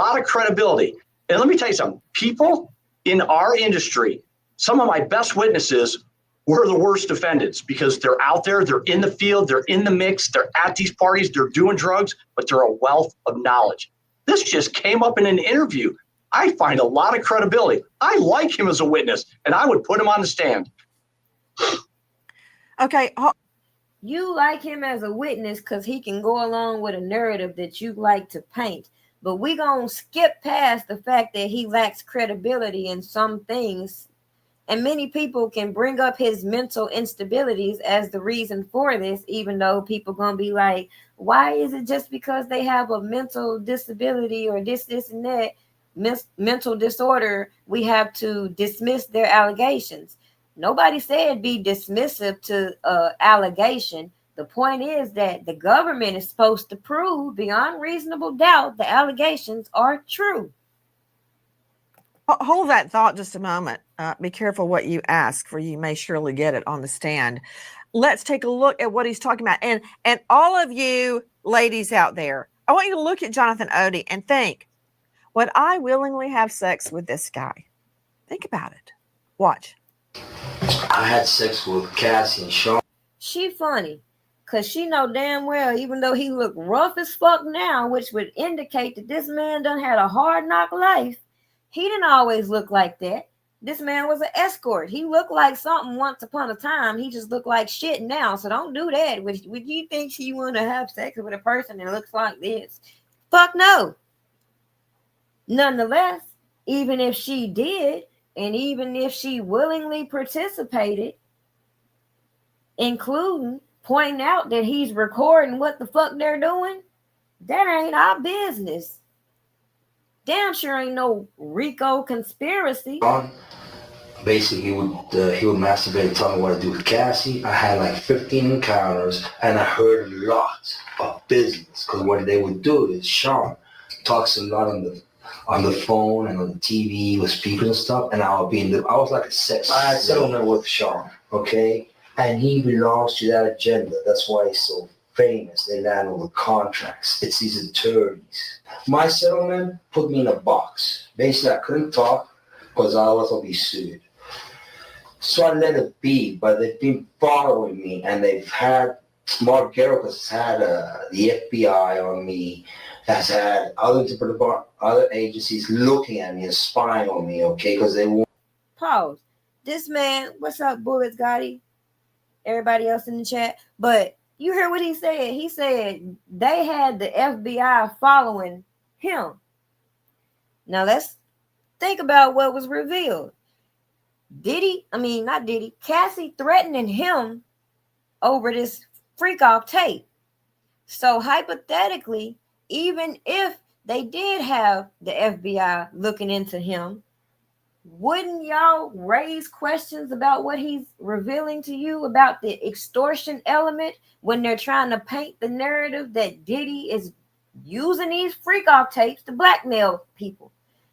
lot of credibility. And let me tell you something. People in our industry, some of my best witnesses were the worst defendants because they're out there, they're in the field, they're in the mix, they're at these parties, they're doing drugs, but they're a wealth of knowledge. This just came up in an interview. I find a lot of credibility. I like him as a witness, and I would put him on the stand. Okay. You like him as a witness because he can go along with a narrative that you like to paint. But we're going to skip past the fact that he lacks credibility in some things. And many people can bring up his mental instabilities as the reason for this, even though people going to be like, why is it just because they have a mental disability or this, and that, mental disorder, we have to dismiss their allegations? Nobody said be dismissive to allegation. The point is that the government is supposed to prove beyond reasonable doubt the allegations are true. Hold that thought just a moment. Be careful what you ask, for you may surely get it on the stand. Let's take a look at what he's talking about. And all of you ladies out there, I want you to look at Jonathan Odie and think, would I willingly have sex with this guy? Think about it. Watch. I had sex with Cassie and Sean. She funny, because she know damn well, even though he look rough as fuck now, which would indicate that this man done had a hard knock life, he didn't always look like that. This man was an escort. He looked like something once upon a time. He just looked like shit now. So don't do that. Would you think she want to have sex with a person that looks like this? Fuck no. Nonetheless, even if she did, and even if she willingly participated, including pointing out that he's recording what the fuck they're doing, that ain't our business. Damn sure ain't no RICO conspiracy. Basically, he would masturbate and tell me what to do with Cassie. I had like 15 encounters, and I heard a lot of business. Because what they would do is Sean talks a lot on the phone and on the TV with speakers and stuff, and I was like a sex settlement with Sean, okay? And he belongs to that agenda. That's why he's so famous. They land over contracts. It's these attorneys. My settlement put me in a box. Basically, I couldn't talk because I was going to be sued. So I let it be, but they've been following me, and they've had, Mark Garrick has had the FBI on me, has had other agencies looking at me and spying on me, okay, because they want. Pause. This man, what's up, Bullets Gotti? Everybody else in the chat. But you hear what he said? He said they had the FBI following him. Now let's think about what was revealed. Cassie threatening him over this freak off tape. So hypothetically, even if they did have the FBI looking into him, wouldn't y'all raise questions about what he's revealing to you about the extortion element when they're trying to paint the narrative that Diddy is using these freak off tapes to blackmail people?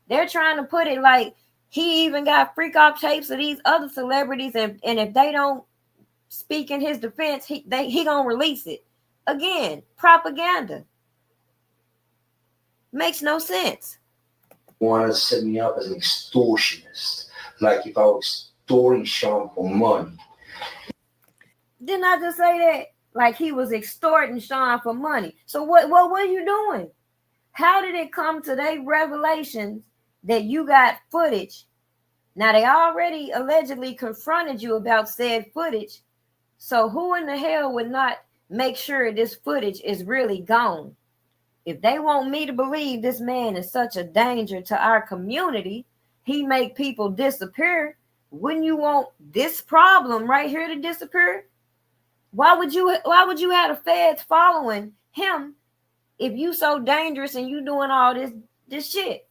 They're trying to put it like he even got freak off tapes of these other celebrities, and if they don't speak in his defense, he gonna release it. Again, propaganda. Makes no sense. want to set me up as an extortionist, like if I was extorting Sean for money. Didn't I just say that? Like he was extorting Sean for money. So what were you doing? How did it come to their revelations that you got footage? Now they already allegedly confronted you about said footage. So who in the hell would not make sure this footage is really gone? If they want me to believe this man is such a danger to our community, he make people disappear, wouldn't you want this problem right here to disappear? Why would you have the feds following him if you so dangerous and you doing all this shit?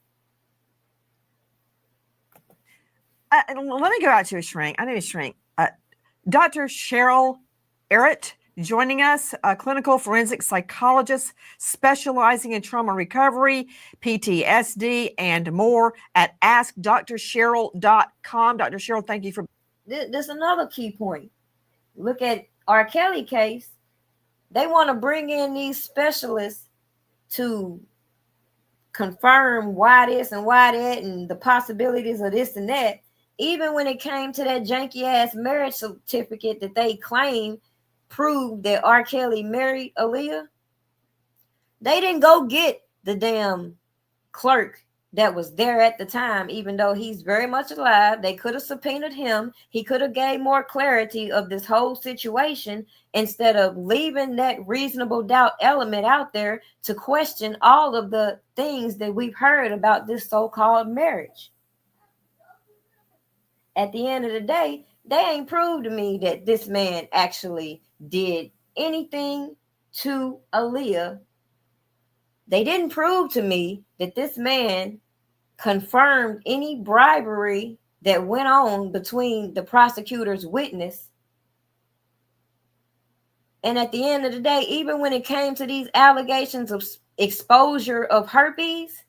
Let me go out to a shrink. I need a shrink. Dr. Cheryl Errett joining us, a clinical forensic psychologist specializing in trauma recovery, PTSD, and more at AskDrCheryl.com. Dr. Cheryl, thank you for. This another key point. Look at R. Kelly case. They want to bring in these specialists to confirm why this and why that and the possibilities of this and that. Even when it came to that janky ass marriage certificate that they claim proved that R. Kelly married Aaliyah, they didn't go get the damn clerk that was there at the time, even though he's very much alive. They could have subpoenaed him. He could have gave more clarity of this whole situation instead of leaving that reasonable doubt element out there to question all of the things that we've heard about this so-called marriage. At the end of the day, they ain't proved to me that this man actually did anything to Aaliyah. They didn't prove to me that this man confirmed any bribery that went on between the prosecutor's witness. And at the end of the day, even when it came to these allegations of exposure of herpes,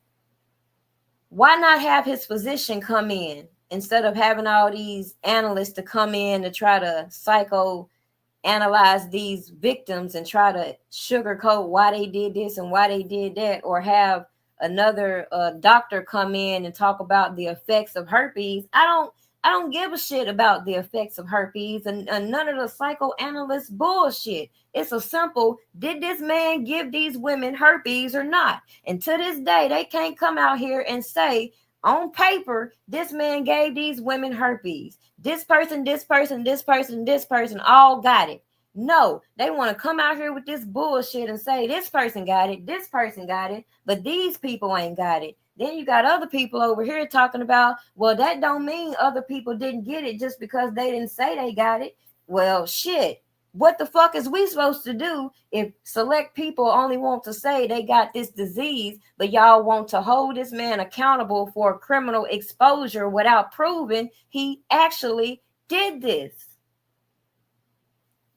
why not have his physician come in instead of having all these analysts to come in to try to psychoanalyze these victims and try to sugarcoat why they did this and why they did that, or have another doctor come in and talk about the effects of herpes? I don't give a shit about the effects of herpes and none of the psychoanalyst bullshit. It's a simple, did this man give these women herpes or not? And to this day, they can't come out here and say, on paper, this man gave these women herpes. This person, this person, this person, this person all got it. No, they want to come out here with this bullshit and say this person got it, this person got it, but these people ain't got it. Then you got other people over here talking about, well, that don't mean other people didn't get it just because they didn't say they got it. Well, shit. What the fuck is we supposed to do if select people only want to say they got this disease, but y'all want to hold this man accountable for criminal exposure without proving he actually did this?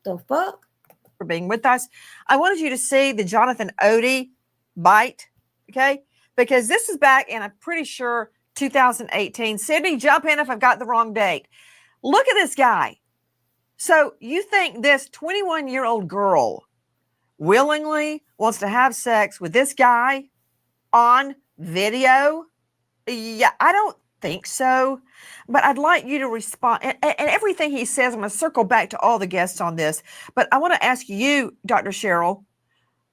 The fuck? For being with us. I wanted you to see the Jonathan Odie bite, okay? Because this is back in, I'm pretty sure, 2018. Sydney, jump in if I've got the wrong date. Look at this guy. So you think this 21-year-old girl willingly wants to have sex with this guy on video? Yeah, I don't think so. But I'd like you to respond. And everything he says, I'm going to circle back to all the guests on this. But I want to ask you, Dr. Cheryl,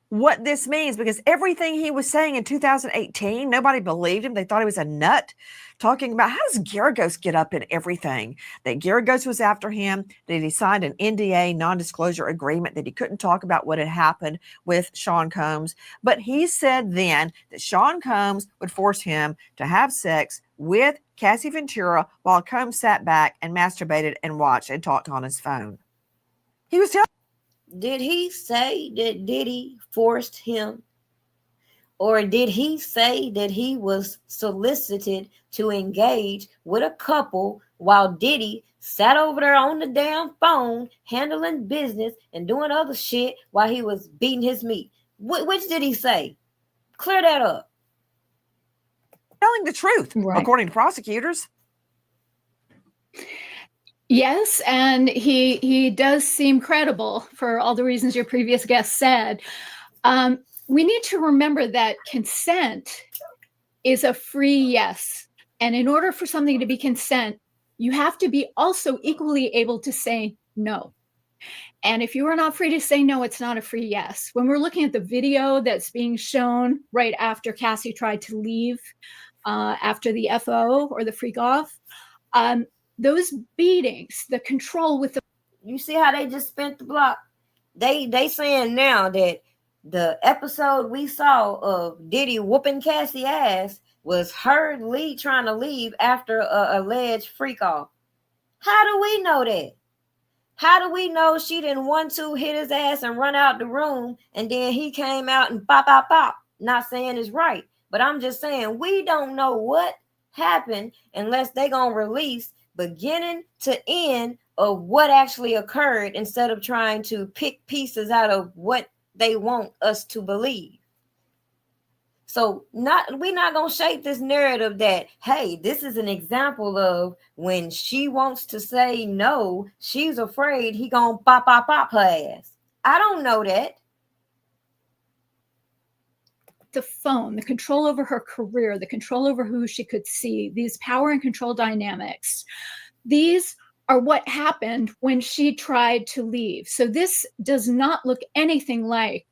what this means, because everything he was saying in 2018, nobody believed him. They thought he was a nut, talking about how does Garagos get up in everything? That Garagos was after him, that he signed an NDA, non-disclosure agreement, that he couldn't talk about what had happened with Sean Combs. But he said then that Sean Combs would force him to have sex with Cassie Ventura while Combs sat back and masturbated and watched and talked on his phone. He was telling. Did he say that Diddy forced him? Or did he say that he was solicited to engage with a couple while Diddy sat over there on the damn phone handling business and doing other shit while he was beating his meat? Which did he say? Clear that up. Telling the truth, right, according to prosecutors. Yes, and he does seem credible for all the reasons your previous guest said. We need to remember that consent is a free yes. And in order for something to be consent, you have to be also equally able to say no. And if you are not free to say no, it's not a free yes. When we're looking at the video that's being shown right after Cassie tried to leave after the FO or the freak off, those beatings, the control with the... You see how they just spent the block? They saying now that the episode we saw of Diddy whooping Cassie ass was her trying to leave after a alleged freak off. How do we know that? How do we know she didn't 1-2 hit his ass and run out the room and then he came out and pop, pop, pop? Not saying it's right, but I'm just saying we don't know what happened unless they gonna release beginning to end of what actually occurred instead of trying to pick pieces out of what they want us to believe. So we're not gonna shape this narrative that, hey, this is an example of when she wants to say no, she's afraid he gonna pop her ass. I don't know that. The phone, the control over her career, the control over who she could see, these power and control dynamics, these are what happened when she tried to leave. So this does not look anything like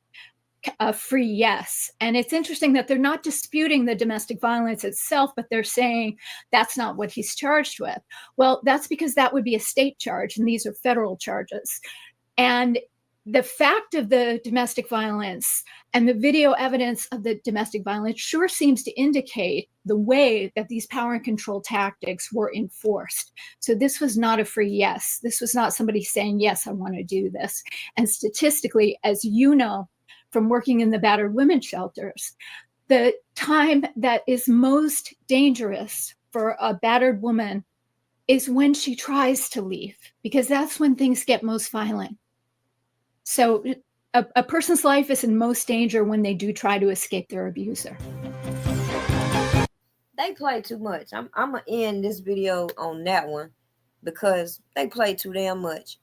a free yes. And it's interesting that they're not disputing the domestic violence itself, but they're saying that's not what he's charged with. Well, that's because that would be a state charge, and these are federal charges. And the fact of the domestic violence and the video evidence of the domestic violence sure seems to indicate the way that these power and control tactics were enforced. So this was not a free yes. This was not somebody saying, yes, I want to do this. And statistically, as you know, from working in the battered women's shelters, the time that is most dangerous for a battered woman is when she tries to leave, because that's when things get most violent. So a person's life is in most danger when they do try to escape their abuser. They play too much. I'm gonna end this video on that one because they play too damn much.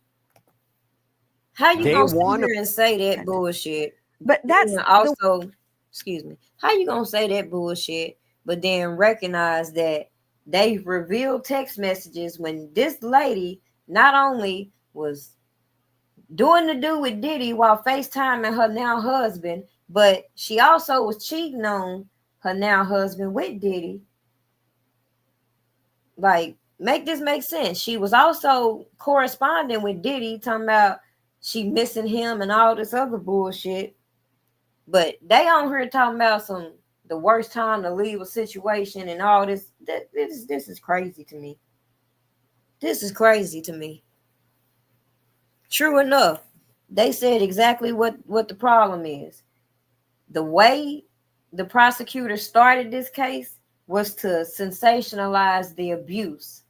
How you gonna sit here and say that bullshit? But that's also, excuse me. How you gonna say that bullshit, but then recognize that they revealed text messages when this lady not only was doing the do with Diddy while FaceTiming her now husband, but she also was cheating on her now husband with Diddy. Like, make this make sense. She was also corresponding with Diddy, talking about she missing him and all this other bullshit. But they on here talking about the worst time to leave a situation and all this. This is crazy to me. This is crazy to me. True enough, they said exactly what the problem is. The way the prosecutor started this case was to sensationalize the abuse,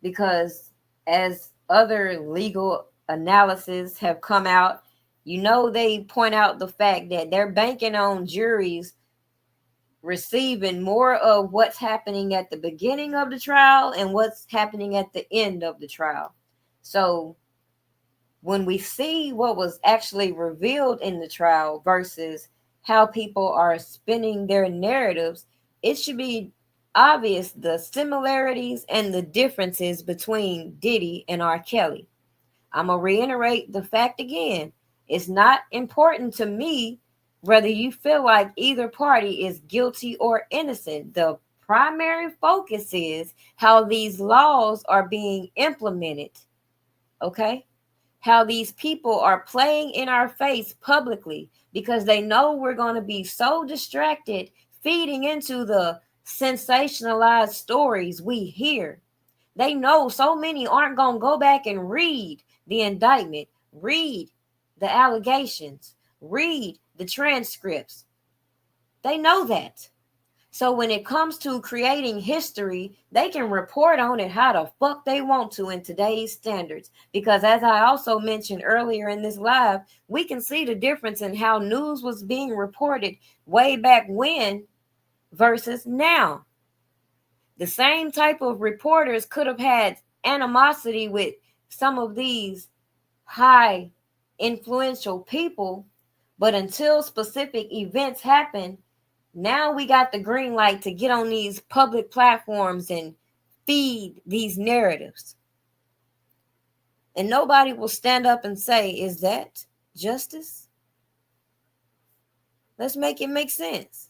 because as other legal analysis have come out, you know, they point out the fact that they're banking on juries receiving more of what's happening at the beginning of the trial and what's happening at the end of the trial. So when we see what was actually revealed in the trial versus how people are spinning their narratives, it should be obvious the similarities and the differences between Diddy and R. Kelly. I'm going to reiterate the fact again. It's not important to me whether you feel like either party is guilty or innocent. The primary focus is how these laws are being implemented. Okay? How these people are playing in our face publicly because they know we're going to be so distracted feeding into the sensationalized stories we hear. They know so many aren't going to go back and read the indictment, read the allegations, read the transcripts. They know that. So when it comes to creating history, they can report on it how the fuck they want to in today's standards. Because as I also mentioned earlier in this live, we can see the difference in how news was being reported way back when versus now. The same type of reporters could have had animosity with some of these high influential people, but until specific events happen, Now we got the green light to get on these public platforms and feed these narratives. And nobody will stand up and say, is that justice? Let's make it make sense.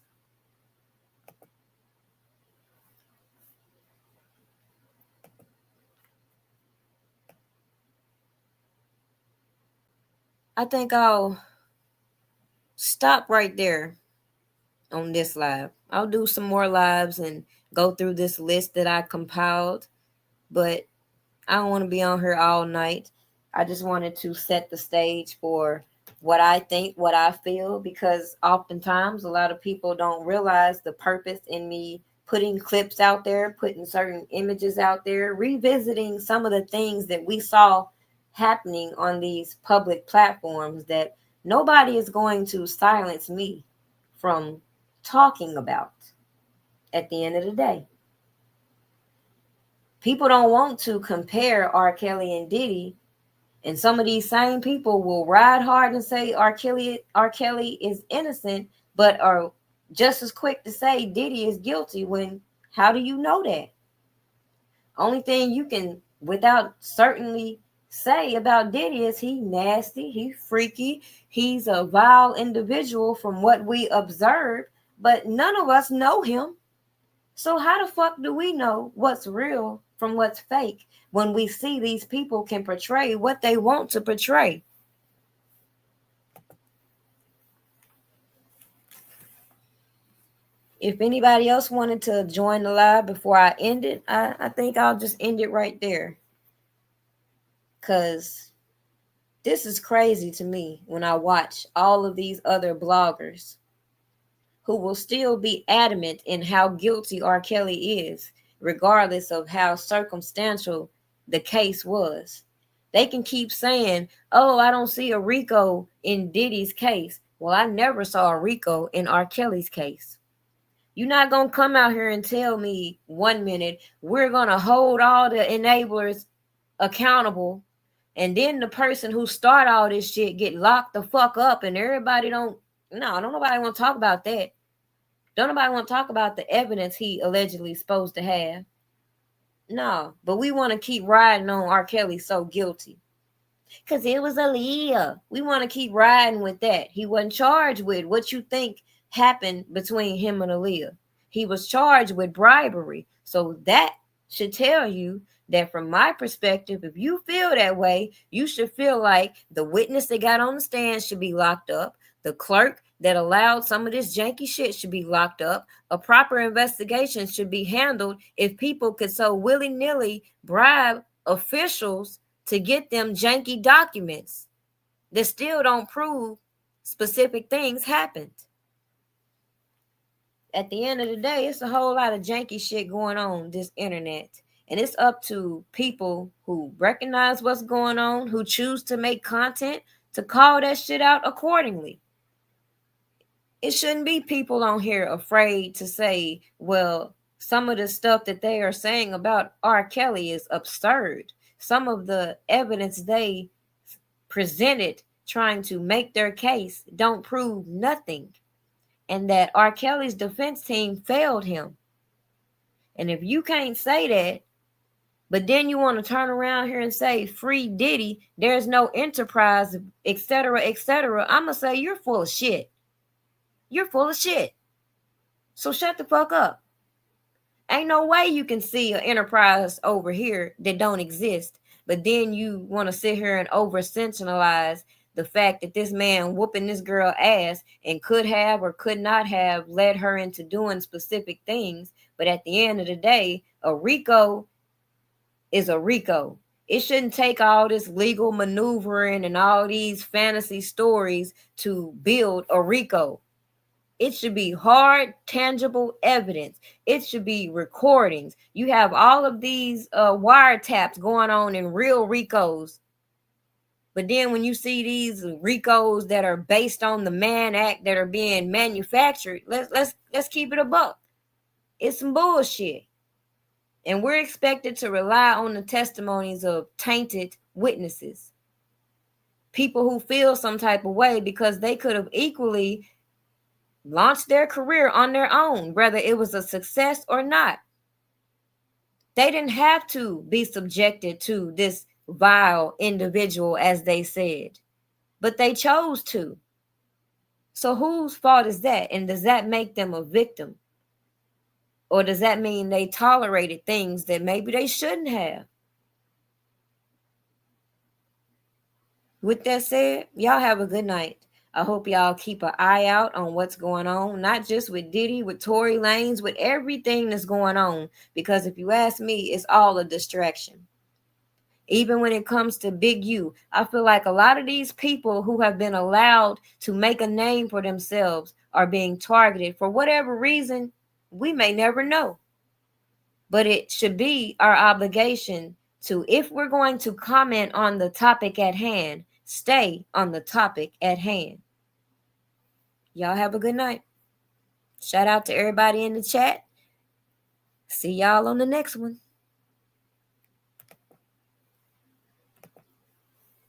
I think I'll stop right there on this live. I'll do some more lives and go through this list that I compiled, but I don't want to be on here all night. I just wanted to set the stage for what I think, what I feel, because oftentimes a lot of people don't realize the purpose in me putting clips out there, putting certain images out there, revisiting some of the things that we saw happening on these public platforms that nobody is going to silence me from talking about at the end of the day. People don't want to compare R. Kelly and Diddy, and some of these same people will ride hard and say R. Kelly is innocent, but are just as quick to say Diddy is guilty. When, how do you know that? Only thing you can without certainly say about Diddy is he nasty, he freaky, he's a vile individual from what we observed, but none of us know him. So how the fuck do we know what's real from what's fake when we see these people can portray what they want to portray? If anybody else wanted to join the live before I end it, I think I'll just end it right there. Because this is crazy to me when I watch all of these other bloggers who will still be adamant in how guilty R. Kelly is, regardless of how circumstantial the case was. They can keep saying, oh, I don't see a RICO in Diddy's case. Well, I never saw a RICO in R. Kelly's case. You're not going to come out here and tell me 1 minute we're going to hold all the enablers accountable, and then the person who started all this shit get locked the fuck up, and everybody don't nobody want to talk about that. Don't nobody want to talk about the evidence he allegedly supposed to have. No, but we want to keep riding on R. Kelly so guilty. Because it was Aaliyah. We want to keep riding with that. He wasn't charged with what you think happened between him and Aaliyah. He was charged with bribery. So that should tell you that from my perspective, if you feel that way, you should feel like the witness that got on the stand should be locked up. The clerk that allowed some of this janky shit should be locked up. A proper investigation should be handled if people could so willy-nilly bribe officials to get them janky documents that still don't prove specific things happened. At the end of the day, it's a whole lot of janky shit going on this internet. And it's up to people who recognize what's going on, who choose to make content, to call that shit out accordingly. It shouldn't be people on here afraid to say, well, some of the stuff that they are saying about R. Kelly is absurd. Some of the evidence they presented trying to make their case don't prove nothing. And that R. Kelly's defense team failed him. And if you can't say that, but then you want to turn around here and say, free Diddy, there's no enterprise, etc., etc., I'm going to say you're full of shit. You're full of shit. So shut the fuck up. Ain't no way you can see an enterprise over here that don't exist. But then you want to sit here and over-sensationalize the fact that this man whooping this girl ass and could have or could not have led her into doing specific things. But at the end of the day, a RICO is a RICO. It shouldn't take all this legal maneuvering and all these fantasy stories to build a RICO. It should be hard, tangible evidence. It should be recordings. You have all of these wiretaps going on in real RICOs. But then when you see these RICOs that are based on the Mann Act that are being manufactured, let's keep it a buck. It's some bullshit. And we're expected to rely on the testimonies of tainted witnesses. People who feel some type of way because they could have equally launched their career on their own, whether it was a success or not. They didn't have to be subjected to this vile individual, as they said, but they chose to. So whose fault is that? And does that make them a victim? Or does that mean they tolerated things that maybe they shouldn't have? With that said, y'all have a good night. I hope y'all keep an eye out on what's going on, not just with Diddy, with Tory Lanez, with everything that's going on. Because if you ask me, it's all a distraction. Even when it comes to Big U, I feel like a lot of these people who have been allowed to make a name for themselves are being targeted for whatever reason. We may never know. But it should be our obligation to, if we're going to comment on the topic at hand, stay on the topic at hand. Y'all have a good night. Shout out to everybody in the chat. See y'all on the next one.